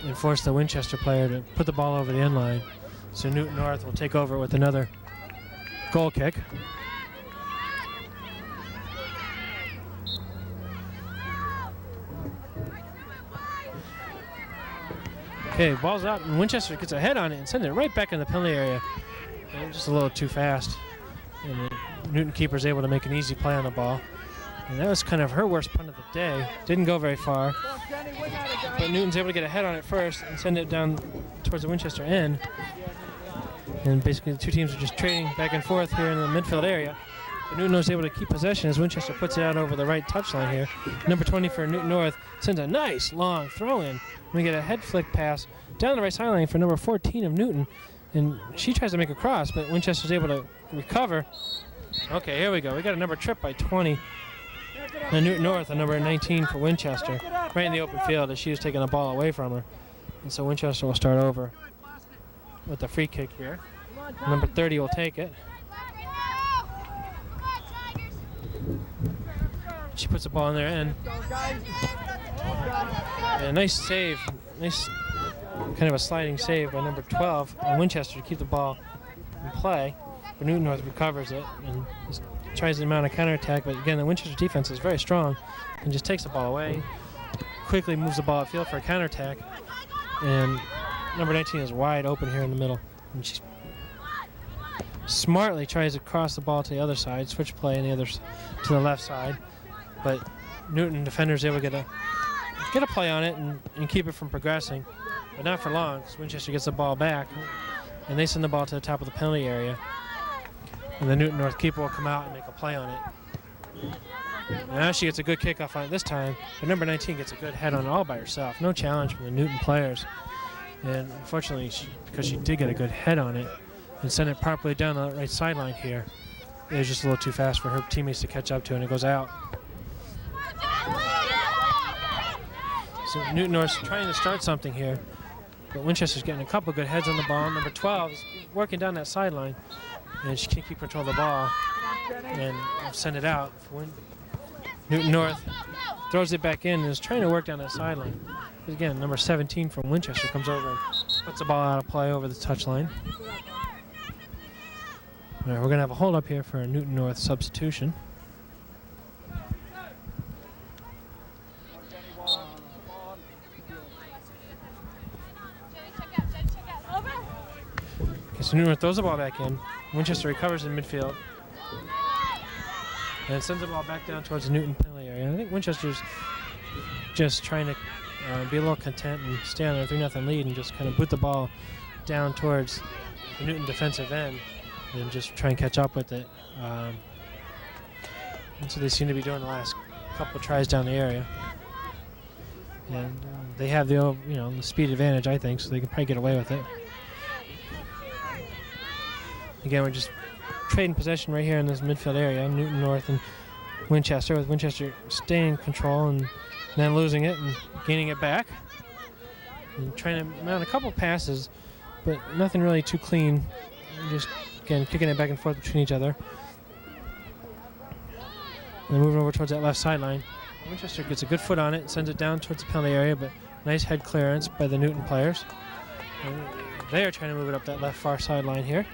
and force the Winchester player to put the ball over the end line. So Newton North will take over with another goal kick. Okay, ball's out, and Winchester gets a head on it and sends it right back in the penalty area. And just a little too fast. And the Newton keeper's able to make an easy play on the ball. And that was kind of her worst punt of the day. Didn't go very far. But Newton's able to get a head on it first and send it down towards the Winchester end. And basically the two teams are just trading back and forth here in the midfield area. But Newton was able to keep possession as Winchester puts it out over the right touchline here. Number 20 for Newton North sends a nice long throw in. We get a head flick pass down the right sideline for number 14 of Newton. And she tries to make a cross, but Winchester's able to recover. Okay, here we go. We got a number trip by 20. And Newton North, a number 19 for Winchester, right in the open field as she was taking the ball away from her. And so Winchester will start over with the free kick here. Number 30 will take it. She puts the ball in there, and a nice save, nice kind of a sliding save by number 12 on Winchester to keep the ball in play. But Newton North recovers it and just tries to mount a counterattack. But again, the Winchester defense is very strong and just takes the ball away, quickly moves the ball upfield for a counterattack. And number 19 is wide open here in the middle. And she smartly tries to cross the ball to the other side, switch play and the others to the left side. But Newton defenders able to get a play on it and keep it from progressing. But not for long, because Winchester gets the ball back, and they send the ball to the top of the penalty area. And the Newton North keeper will come out and make a play on it. Now she gets a good kickoff on it this time, but number 19 gets a good head on it all by herself. No challenge from the Newton players. And unfortunately, because she did get a good head on it and send it properly down the right sideline here, it was just a little too fast for her teammates to catch up to, and it goes out. So Newton North's trying to start something here, but Winchester's getting a couple good heads on the ball. Number 12 is working down that sideline, and she can't keep control of the ball. and send it out. Newton North throws it back in and is trying to work down that sideline. Again, number 17 from Winchester comes over and puts the ball out of play over the touchline. All right, we're going to have a hold up here for a Newton North substitution. Okay, so Newton North throws the ball back in. Winchester recovers in midfield. And sends the ball back down towards the Newton penalty area. I think Winchester's just trying to be a little content and stay on their 3-0 lead and just kind of boot the ball down towards the Newton defensive end and just try and catch up with it. And so they seem to be doing the last couple tries down the area. And they have the the speed advantage, I think, so they can probably get away with it. Again, we're just trading possession right here in this midfield area, Newton North and Winchester, with Winchester staying in control and then losing it and gaining it back. And trying to mount a couple passes, but nothing really too clean. Just, again, kicking it back and forth between each other. And moving over towards that left sideline. Winchester gets a good foot on it, sends it down towards the penalty area, but nice head clearance by the Newton players. And they are trying to move it up that left far sideline here.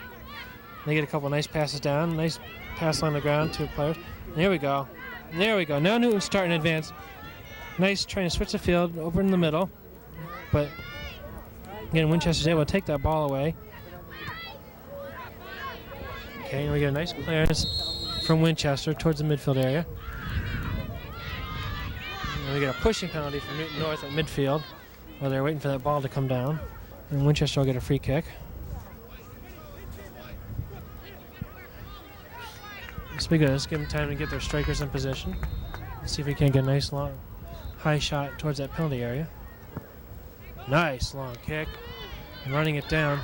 They get a couple nice passes down, nice pass on the ground to the players. There we go. There we go. Now Newton's starting to advance. Nice trying to switch the field over in the middle. But again, Winchester's able to take that ball away. Okay, and we get a nice clearance from Winchester towards the midfield area. And we get a pushing penalty from Newton North at midfield while they're waiting for that ball to come down. And Winchester will get a free kick. Let's give them time to get their strikers in position. Let's see if we can get a nice long high shot towards that penalty area. Nice long kick. And running it down.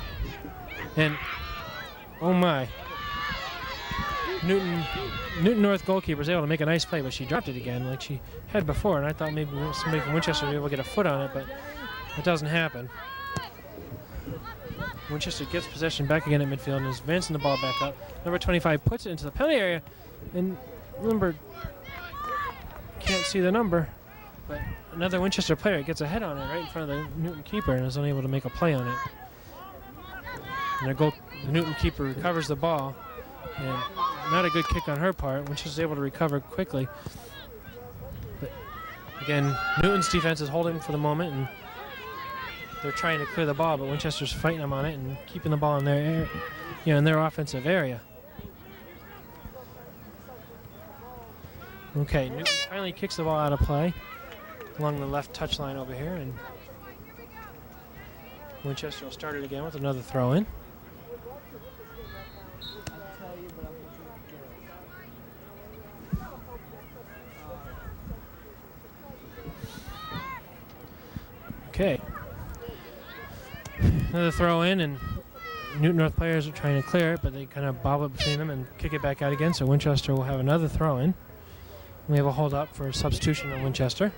And oh my. Newton North goalkeeper was able to make a nice play, but she dropped it again like she had before. And I thought maybe somebody from Winchester would be able to get a foot on it, but it doesn't happen. Winchester gets possession back again at midfield and is advancing the ball back up. Number 25 puts it into the penalty area, and remember, can't see the number, but another Winchester player gets a head on it right in front of the Newton keeper and is unable to make a play on it. And the Newton keeper recovers the ball, and not a good kick on her part. Winchester's able to recover quickly. But again, Newton's defense is holding for the moment, and they're trying to clear the ball, but Winchester's fighting them on it and keeping the ball in their in their offensive area. Okay, Newton finally kicks the ball out of play along the left touchline over here, and Winchester will start it again with another throw in. Okay. Another throw in, and Newton North players are trying to clear it, but they kind of bob it between them and kick it back out again, so Winchester will have another throw in. We have a hold up for a substitution at Winchester.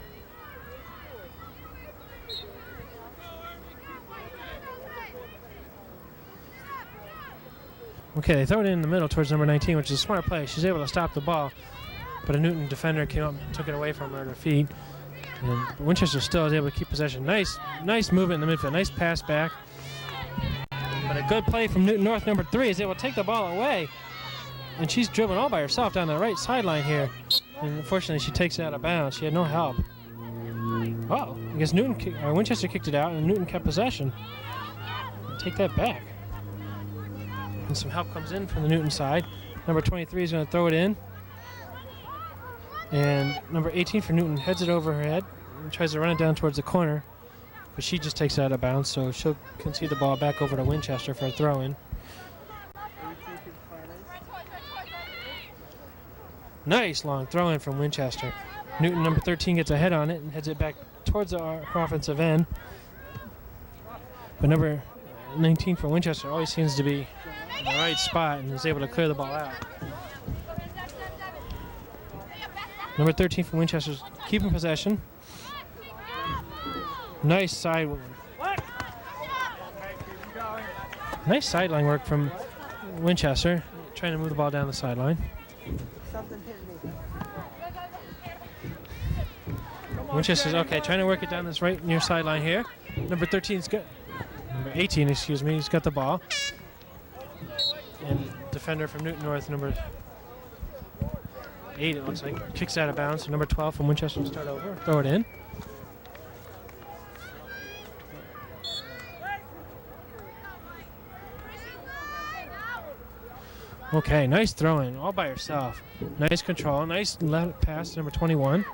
Okay, they throw it in the middle towards number 19, which is a smart play. She's able to stop the ball, but a Newton defender came up and took it away from her at her feet. And Winchester still is able to keep possession. Nice movement in the midfield. Nice pass back. But a good play from Newton North, number 3, is able to take the ball away. And she's dribbling all by herself down the right sideline here. And unfortunately, she takes it out of bounds. She had no help. Oh, I guess Winchester kicked it out, and Newton kept possession. Take that back. And some help comes in from the Newton side. Number 23 is going to throw it in. And number 18 for Newton heads it over her head and tries to run it down towards the corner. But she just takes it out of bounds, so she'll concede the ball back over to Winchester for a throw-in. Nice long throw-in from Winchester. Newton, number 13, gets a head on it and heads it back towards her offensive end. But number 19 for Winchester always seems to be in the right spot and is able to clear the ball out. Number 13 for Winchester's keeping possession. Nice sideline work from Winchester, trying to move the ball down the sideline. Winchester's okay, trying to work it down this right near sideline here. Number 13's got, number 18, excuse me, he's got the ball. And defender from Newton North, number 8, it looks like, kicks out of bounds. So number 12 from Winchester will start over, throw it in. Okay, nice throw in, all by herself. Nice control, nice left pass to number 21.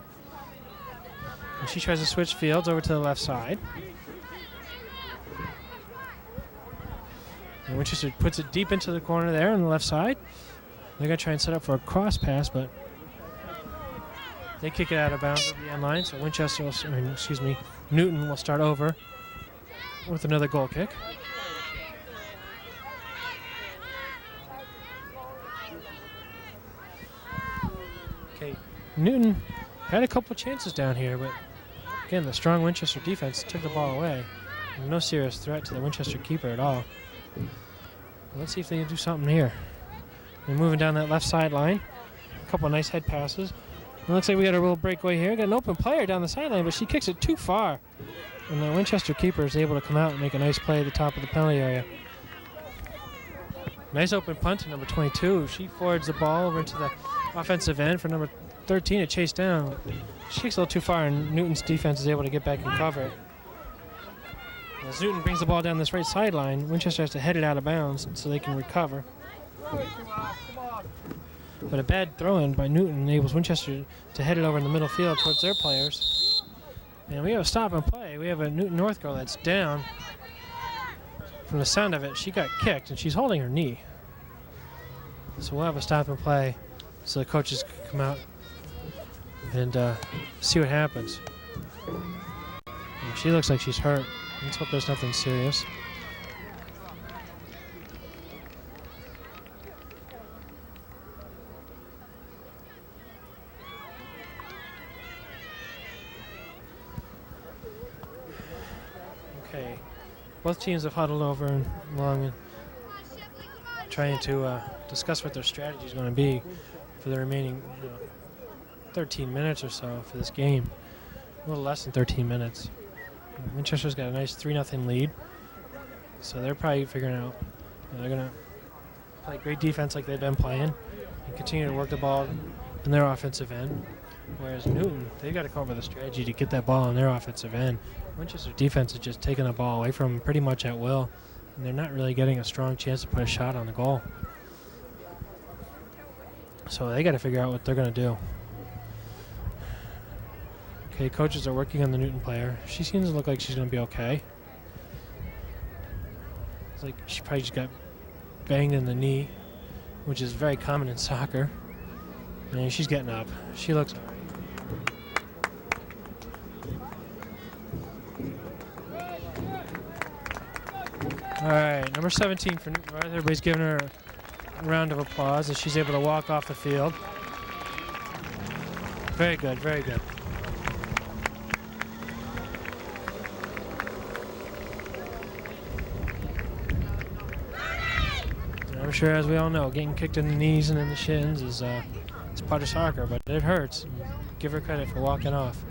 And she tries to switch fields over to the left side. And Winchester puts it deep into the corner there on the left side. They're going to try and set up for a cross pass, but they kick it out of bounds over the end line. So Winchester, Newton will start over with another goal kick. Okay, Newton had a couple chances down here, but again, the strong Winchester defense took the ball away. No serious threat to the Winchester keeper at all. Let's see if they can do something here. They're moving down that left sideline. A couple of nice head passes. It looks like we got a real breakaway here. Got an open player down the sideline, but she kicks it too far. And the Winchester keeper is able to come out and make a nice play at the top of the penalty area. Nice open punt to number 22. She forwards the ball over into the offensive end for number 13 to chase down. She kicks a little too far, and Newton's defense is able to get back and cover it. As Newton brings the ball down this right sideline, Winchester has to head it out of bounds so they can recover. But a bad throw-in by Newton enables Winchester to head it over in the middle field towards their players. And we have a stop and play. We have a Newton North girl that's down. From the sound of it, she got kicked, and she's holding her knee. So we'll have a stop and play so the coaches can come out and see what happens. And she looks like she's hurt. Let's hope there's nothing serious. Okay, both teams have huddled over and along and trying to discuss what their strategy is going to be for the remaining 13 minutes or so for this game. A little less than 13 minutes. Winchester's got a nice 3-0 lead, so they're probably figuring out they're going to play great defense like they've been playing and continue to work the ball in their offensive end. Whereas Newton, they've got to come up with a strategy to get that ball on their offensive end. Winchester's defense is just taking the ball away from them pretty much at will, and they're not really getting a strong chance to put a shot on the goal. So they got to figure out what they're going to do. Okay, coaches are working on the Newton player. She seems to look like she's going to be okay. It's like she probably just got banged in the knee, which is very common in soccer. And she's getting up. She looks all right. All right, number 17 for Newton North. Everybody's giving her a round of applause as she's able to walk off the field. Very good, very good. I'm sure, as we all know, getting kicked in the knees and in the shins is it's part of soccer, but it hurts. Give her credit for walking off.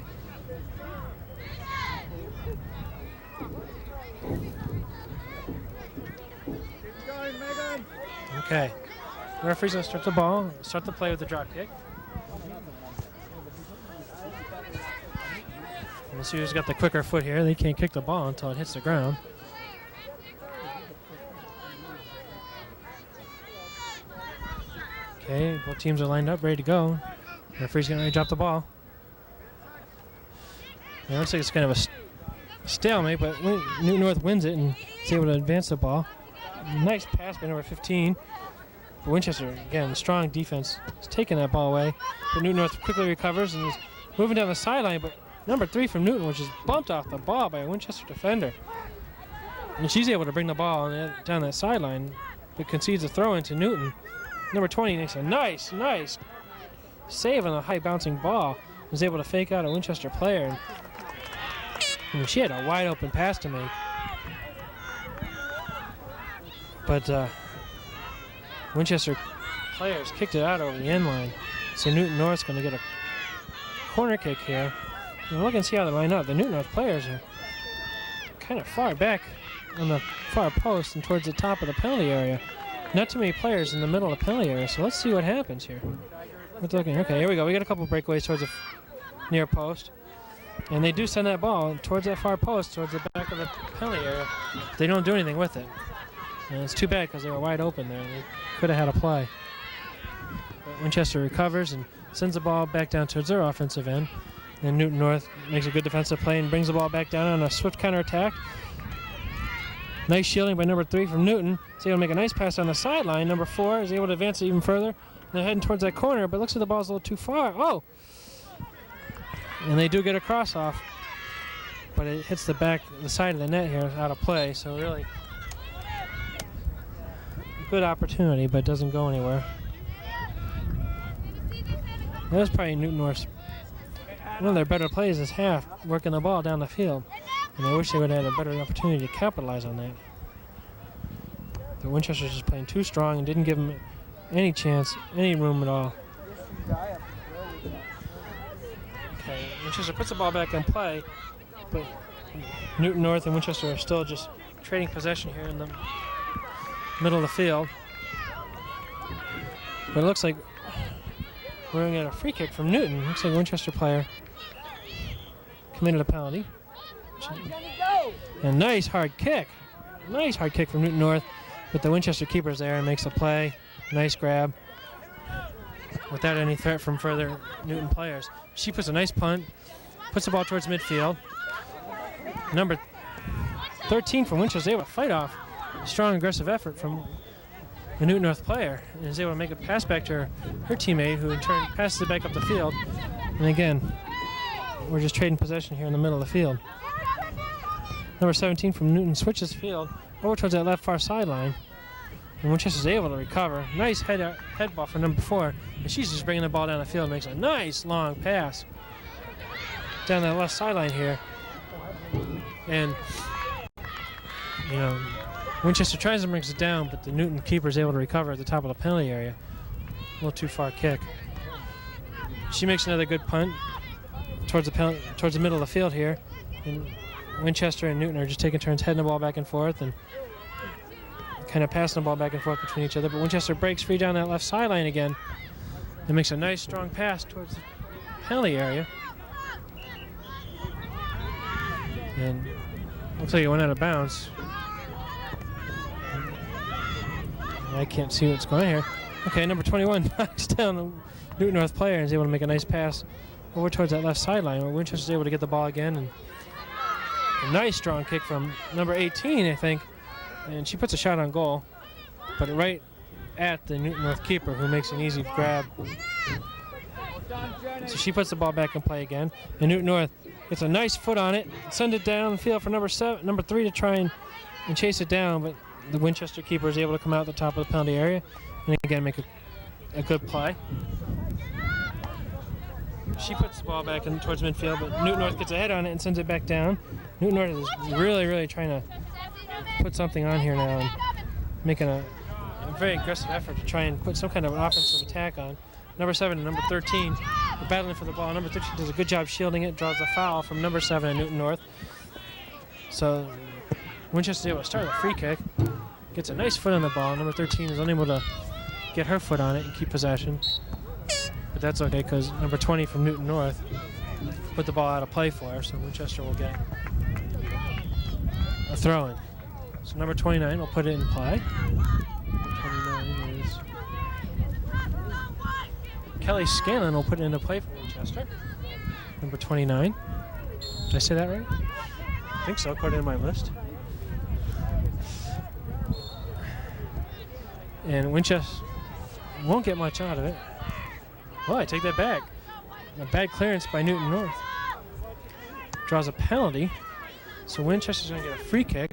Okay. The referee's going to start the ball, start the play with the drop kick. We'll see who's got the quicker foot here. They can't kick the ball until it hits the ground. Okay, both teams are lined up, ready to go. The referee's getting ready to drop the ball. It looks like it's kind of a stalemate, but Newton North wins it and is able to advance the ball. Nice pass by number 15. But Winchester, again, strong defense, is taking that ball away. But Newton North quickly recovers and is moving down the sideline. But number 3 from Newton, which is bumped off the ball by a Winchester defender. And she's able to bring the ball down that sideline, but concedes a throw into Newton. Number 20 makes a nice save on a high bouncing ball. Was able to fake out a Winchester player. And she had a wide open pass to make. But Winchester players kicked it out over the end line. So Newton North's going to get a corner kick here. And look and see how they line up. The Newton North players are kind of far back on the far post and towards the top of the penalty area. Not too many players in the middle of the penalty area, so let's see what happens here. We're looking, okay, here we go. We got a couple breakaways towards the near post. And they do send that ball towards that far post, towards the back of the penalty area. They don't do anything with it. And it's too bad because they were wide open there. They could have had a play. But Winchester recovers and sends the ball back down towards their offensive end. Then Newton North makes a good defensive play and brings the ball back down on a swift counterattack. Nice shielding by number 3 from Newton. He's able to make a nice pass on the sideline. Number 4 is able to advance it even further. They're heading towards that corner, but looks like the ball's a little too far. Oh! And they do get a cross off, but it hits the side of the net here out of play. So really, good opportunity, but doesn't go anywhere. That was probably Newton North's one of their better plays this half, working the ball down the field. And I wish they would have had a better opportunity to capitalize on that. But Winchester's just playing too strong and didn't give them any chance, any room at all. Okay, Winchester puts the ball back in play, but Newton North and Winchester are still just trading possession here in the middle of the field. But it looks like we're going to get a free kick from Newton. Looks like a Winchester player committed a penalty. A nice hard kick. Nice hard kick from Newton North, but the Winchester keeper's there and makes the play. Nice grab without any threat from further Newton players. She puts a nice punt, puts the ball towards midfield. Number 13 from Winchester is able to fight off a strong aggressive effort from the Newton North player and is able to make a pass back to her teammate, who in turn passes it back up the field. And again, we're just trading possession here in the middle of the field. Number 17 from Newton switches field over towards that left far sideline. And Winchester's able to recover. Nice head ball for number 4. And she's just bringing the ball down the field and makes a nice long pass down that left sideline here. And, you know, Winchester tries and brings it down, but the Newton keeper is able to recover at the top of the penalty area. A little too far kick. She makes another good punt towards the middle of the field here. And Winchester and Newton are just taking turns heading the ball back and forth and kind of passing the ball back and forth between each other. But Winchester breaks free down that left sideline again and makes a nice strong pass towards the penalty area. And looks like it went out of bounds. I can't see what's going on here. Okay, number 21 knocks down the Newton North player and is able to make a nice pass over towards that left sideline where Winchester's able to get the ball again. And a nice strong kick from number 18, I think. And she puts a shot on goal, but right at the Newton North keeper, who makes an easy grab. So she puts the ball back in play again. And Newton North gets a nice foot on it, send it down the field for number 3 to try and chase it down, but the Winchester keeper is able to come out the top of the penalty area and again make a good play. She puts the ball back in towards midfield, but Newton North gets a head on it and sends it back down. Newton North is really, really trying to put something on here now and making a very aggressive effort to try and put some kind of an offensive attack on. Number 7 and number 13 are battling for the ball. Number 13 does a good job shielding it, draws a foul from number 7 at Newton North. So Winchester's able to start a free kick, gets a nice foot on the ball. Number 13 is unable to get her foot on it and keep possession. But that's okay because number 20 from Newton North put the ball out of play for her, so Winchester will get a throw-in. So number 29 will put it in play. 29 is Kelly Scanlon will put it into play for Winchester. Number 29. Did I say that right? I think so, according to my list. And Winchester won't get much out of it. Well, I take that back. A bad clearance by Newton North. Draws a penalty. So Winchester's going to get a free kick.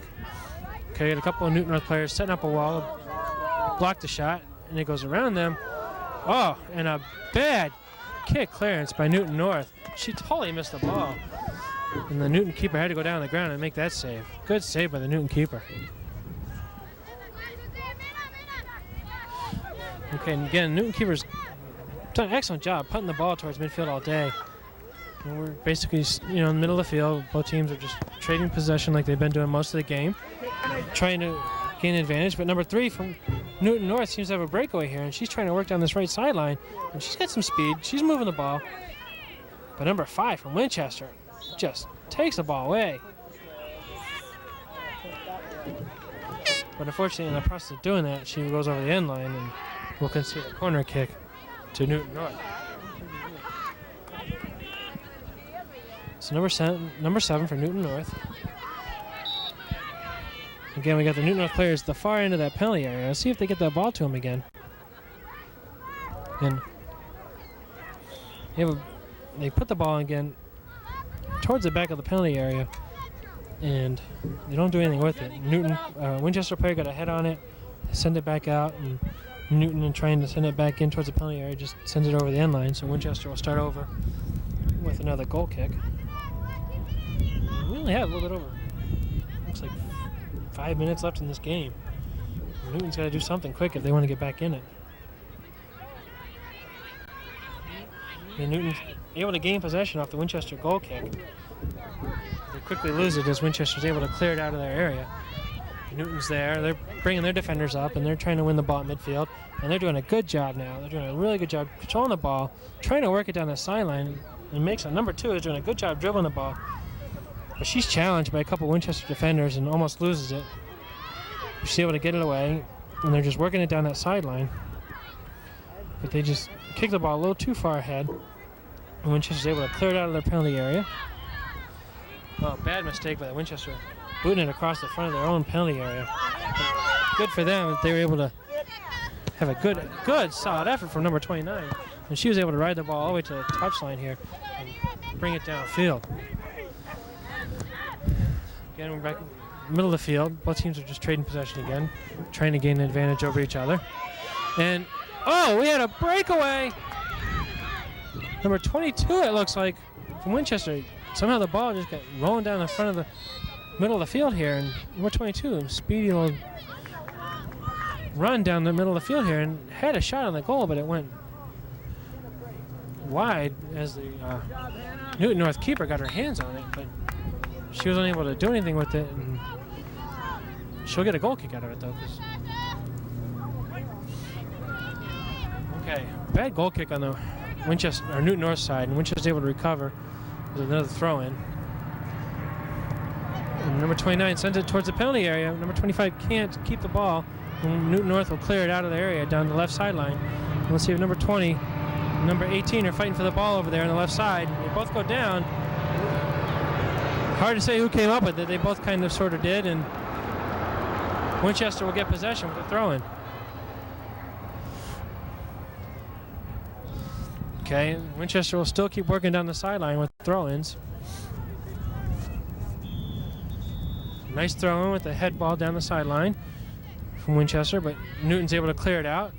Okay, a couple of Newton North players setting up a wall, block the shot, and it goes around them. Oh, and a bad kick clearance by Newton North. She totally missed the ball. And the Newton keeper had to go down on the ground and make that save. Good save by the Newton keeper. Okay, and again, Newton keepers done an excellent job putting the ball towards midfield all day. And we're basically, in the middle of the field. Both teams are just trading possession like they've been doing most of the game, trying to gain advantage. But number 3 from Newton North seems to have a breakaway here, and she's trying to work down this right sideline. And she's got some speed. She's moving the ball. But number 5 from Winchester just takes the ball away. But unfortunately, in the process of doing that, she goes over the end line and will concede a corner kick to Newton North. So number 7 for Newton North. Again, we got the Newton North players at the far end of that penalty area. Let's see if they get that ball to him again. And they put the ball again towards the back of the penalty area, and they don't do anything with it. Winchester player got a head on it, send it back out, and Newton, trying to send it back in towards the penalty area, just sends it over the end line. So Winchester will start over with another goal kick. We only have a little bit over, looks like 5 minutes left in this game. Newton's got to do something quick if they want to get back in it. And Newton's able to gain possession off the Winchester goal kick. They quickly lose it as Winchester's able to clear it out of their area. Newton's there. They're bringing their defenders up, and they're trying to win the ball at midfield. And they're doing a good job now. They're doing a really good job controlling the ball, trying to work it down the sideline. And makes it. Number 2 is doing a good job dribbling the ball. But she's challenged by a couple Winchester defenders and almost loses it. She's able to get it away, and they're just working it down that sideline. But they just kick the ball a little too far ahead. And Winchester's able to clear it out of their penalty area. Oh, bad mistake by the Winchester, booting it across the front of their own penalty area. But good for them that they were able to have a good solid effort from number 29. And she was able to ride the ball all the way to the touchline here and bring it downfield. Again, we're back in the middle of the field. Both teams are just trading possession again, trying to gain an advantage over each other. And, we had a breakaway. Number 22, it looks like, from Winchester. Somehow the ball just got rolling down the front of the middle of the field here. And number 22, speedy little run down the middle of the field here and had a shot on the goal, but it went wide as the Newton North keeper got her hands on it, but she was unable to do anything with it, and she'll get a goal kick out of it though. Okay, bad goal kick on the Newton North side, and Winchester's able to recover with another throw in. And number 29 sends it towards the penalty area. Number 25 can't keep the ball, and Newton North will clear it out of the area down the left sideline. And let's see if number 20 and number 18 are fighting for the ball over there on the left side. They both go down. Hard to say who came up with it. They both kind of sort of did, and Winchester will get possession with the throw-in. Okay, Winchester will still keep working down the sideline with throw-ins. Nice throw-in with the head ball down the sideline from Winchester, but Newton's able to clear it out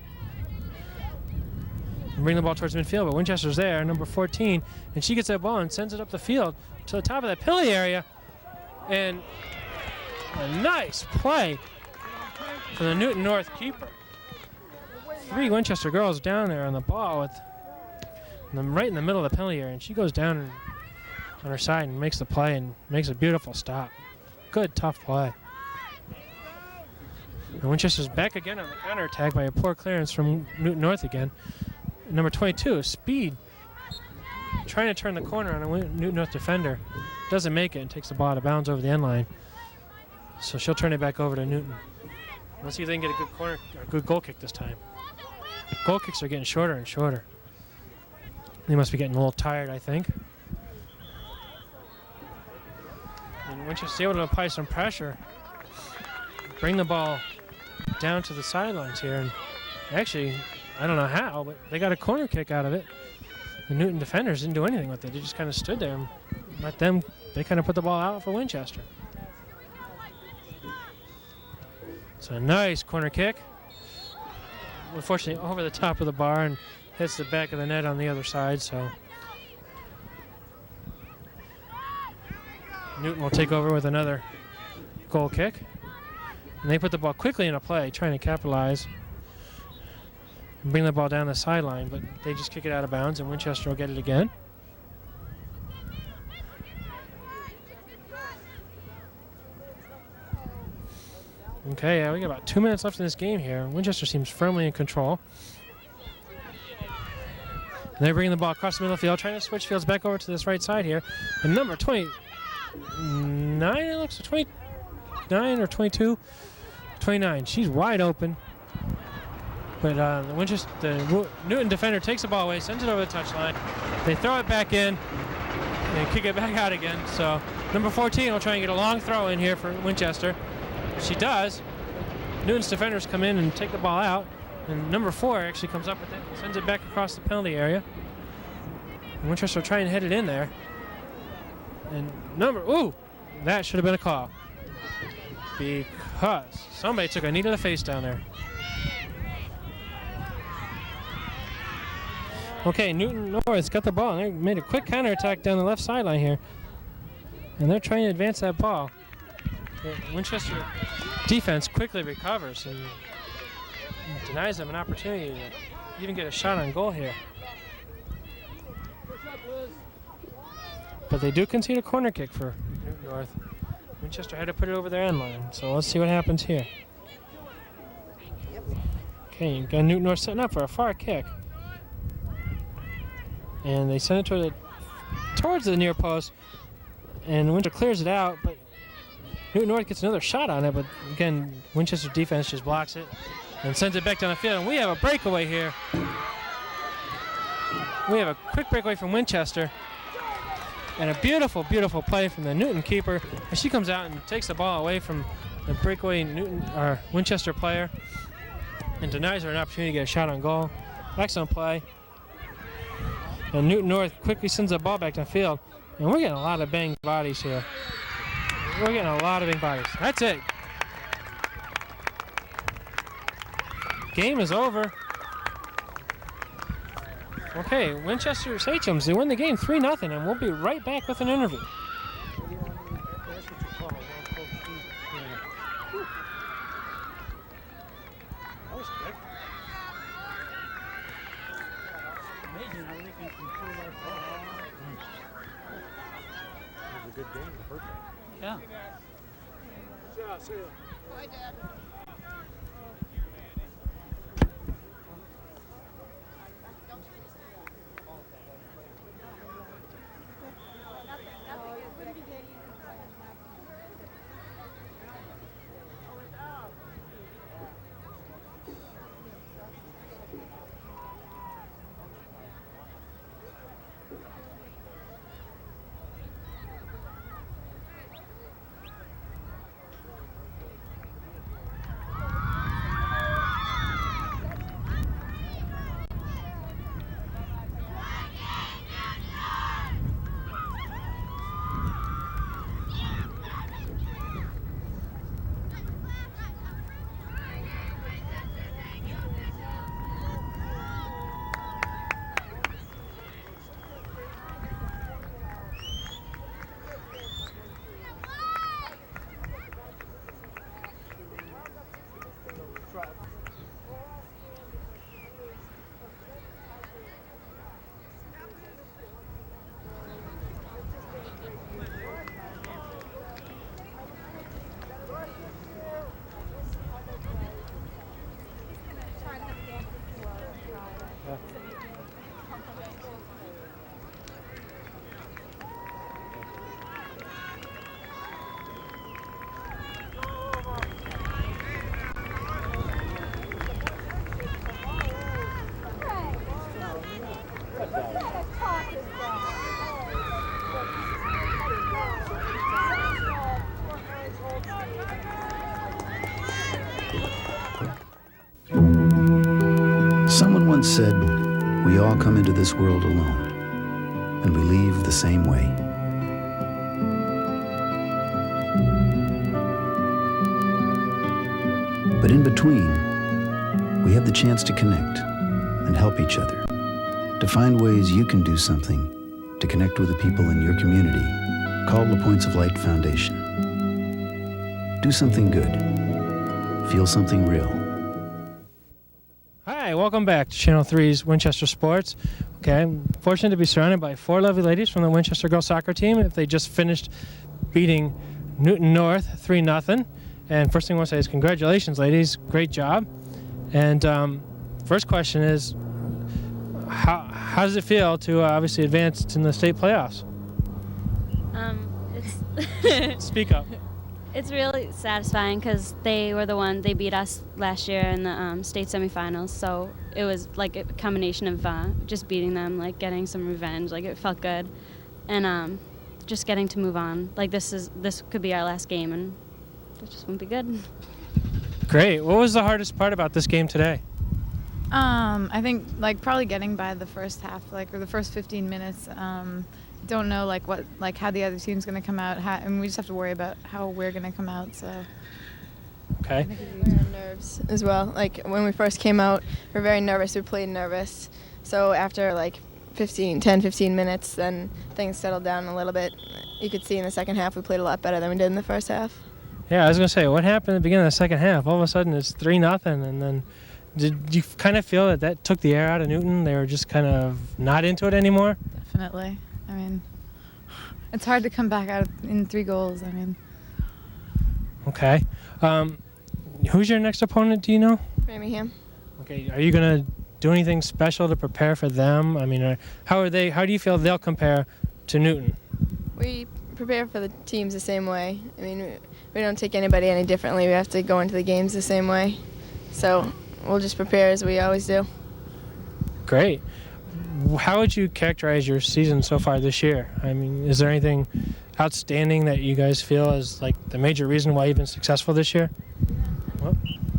and bring the ball towards midfield, but Winchester's there, number 14, and she gets that ball and sends it up the field to the top of that penalty area, and a nice play from the Newton North keeper. 3 Winchester girls down there on the ball with them right in the middle of the penalty area, and she goes down on her side and makes the play and makes a beautiful stop. Good, tough play. And Winchester's back again on the counterattack by a poor clearance from Newton North again. Number 22, speed. Trying to turn the corner on a Newton North defender. Doesn't make it and takes the ball out of bounds over the end line. So she'll turn it back over to Newton. Let's see if they can get a good goal kick this time. Goal kicks are getting shorter and shorter. They must be getting a little tired, I think. And Winchester's able to apply some pressure, bring the ball down to the sidelines here, and actually, I don't know how, but they got a corner kick out of it. The Newton defenders didn't do anything with it. They just kind of stood there and let them, they kind of put the ball out for Winchester. So a nice corner kick. Unfortunately, over the top of the bar and hits the back of the net on the other side, so Newton will take over with another goal kick. And they put the ball quickly into play, trying to capitalize. and bring the ball down the sideline, but they just kick it out of bounds, and Winchester will get it again. Okay, we got about 2 minutes left in this game here. Winchester seems firmly in control. And they're bringing the ball across the middle of the field, trying to switch fields back over to this right side here. And number 29, it looks like 29 or 22, 29. She's wide open. But the Newton defender takes the ball away, sends it over the touchline. They throw it back in and kick it back out again. So number 14 will try and get a long throw in here for Winchester. She does. Newton's defenders come in and take the ball out. And number 4 actually comes up with it, sends it back across the penalty area. And Winchester will try and hit it in there. And that should have been a call. Because somebody took a knee to the face down there. Okay, Newton North's got the ball. And they made a quick counterattack down the left sideline here. And they're trying to advance that ball. The Winchester defense quickly recovers and denies them an opportunity to even get a shot on goal here. But they do concede a corner kick for Newton North. Winchester had to put it over their end line, so let's see what happens here. Okay, you've got Newton North setting up for a far kick. And they send it towards the near post, and Winchester clears it out, but Newton North gets another shot on it, but again, Winchester defense just blocks it and sends it back down the field, and we have a breakaway here. We have a quick breakaway from Winchester, and a beautiful, beautiful play from the Newton keeper as she comes out and takes the ball away from the breakaway Winchester player and denies her an opportunity to get a shot on goal. Excellent play. And Newton North quickly sends the ball back to the field, and we're getting a lot of banged bodies here. We're getting a lot of big bodies. That's it. Game is over. Okay, Winchester Sachems, they win the game 3-0, and we'll be right back with an interview. Amazing how they can control that ball. It was a good game, the first game. Yeah. Yeah, see you. Bye, Dad. Someone once said, we all come into this world alone, and we leave the same way. But in between, we have the chance to connect and help each other, to find ways you can do something to connect with the people in your community, called the Points of Light Foundation. Do something good. Feel something real. Hi, Hi, welcome back to Channel 3's Winchester Sports. Okay, I'm fortunate to be surrounded by 4 lovely ladies from the Winchester girls soccer team. If they just finished beating Newton North 3-0. And first thing I want to say is congratulations, ladies. Great job. And first question is, how does it feel to obviously advance in the state playoffs? Speak up. It's really satisfying because they beat us last year in the state semifinals. So it was like a combination of just beating them, like getting some revenge. Like it felt good, and just getting to move on. Like this could be our last game, and it just won't be good. Great. What was the hardest part about this game today? I think like probably getting by the first half, like or the first 15 minutes. Don't know how the other team's going to come out, and we just have to worry about how we're going to come out. So. Okay. We're on nerves as well. Like when we first came out, we were very nervous. We played nervous. So after like 10, 15 minutes, then things settled down a little bit. You could see in the second half we played a lot better than we did in the first half. Yeah, I was going to say, what happened at the beginning of the second half? All of a sudden it's 3-0, and then did you kind of feel that took the air out of Newton? They were just kind of not into it anymore? Definitely. I mean, it's hard to come back out in 3 goals. I mean. Okay. Who's your next opponent, do you know? Framingham. Okay, are you going to do anything special to prepare for them? I mean, how do you feel they'll compare to Newton? We prepare for the teams the same way. I mean, we don't take anybody any differently. We have to go into the games the same way. So we'll just prepare as we always do. Great. How would you characterize your season so far this year? I mean, is there anything outstanding that you guys feel is like the major reason why you've been successful this year?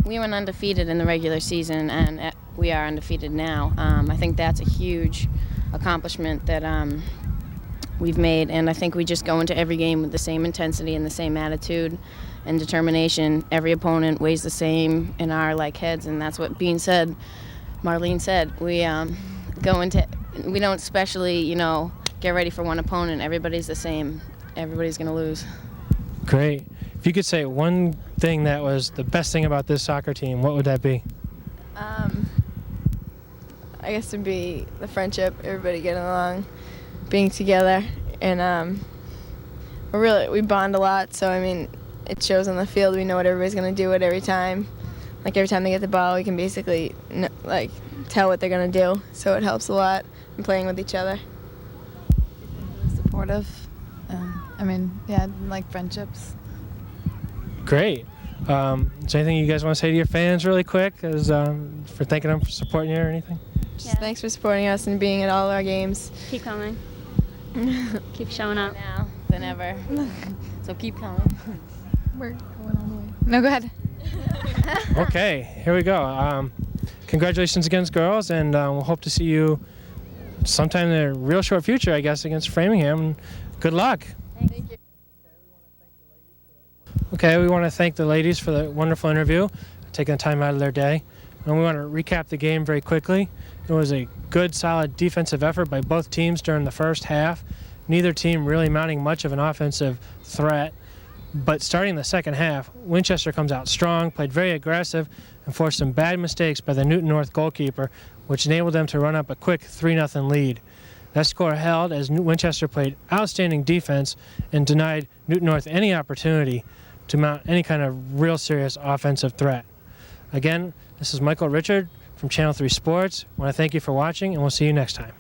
We went undefeated in the regular season, and we are undefeated now. I think that's a huge accomplishment that we've made, and I think we just go into every game with the same intensity and the same attitude and determination. Every opponent weighs the same in our heads, and that's what Marlene said. We don't specially, get ready for one opponent. Everybody's the same. Everybody's going to lose. Great. If you could say one thing that was the best thing about this soccer team, what would that be? I guess it'd be the friendship, everybody getting along, being together, and we bond a lot. So I mean, it shows on the field. We know what everybody's going to do at every time. Like every time they get the ball, we can basically tell what they're going to do. So it helps a lot in playing with each other. Supportive. Like friendships. Great. Is there anything you guys want to say to your fans really quick for thanking them for supporting you or anything? Just thanks for supporting us and being at all our games. Keep coming. Keep showing up. Now than ever. So keep coming. We're going all the way. No, go ahead. Okay, here we go. Congratulations against girls, and we'll hope to see you sometime in the real short future, I guess, against Framingham. Good luck. Thank you. Okay, we want to thank the ladies for the wonderful interview, taking the time out of their day. And we want to recap the game very quickly. It was a good, solid defensive effort by both teams during the first half. Neither team really mounting much of an offensive threat. But starting the second half, Winchester comes out strong, played very aggressive, and forced some bad mistakes by the Newton North goalkeeper, which enabled them to run up a quick 3-0 lead. That score held as Winchester played outstanding defense and denied Newton North any opportunity to mount any kind of real serious offensive threat. Again, this is Michael Richard from Channel 3 Sports. I want to thank you for watching, and we'll see you next time.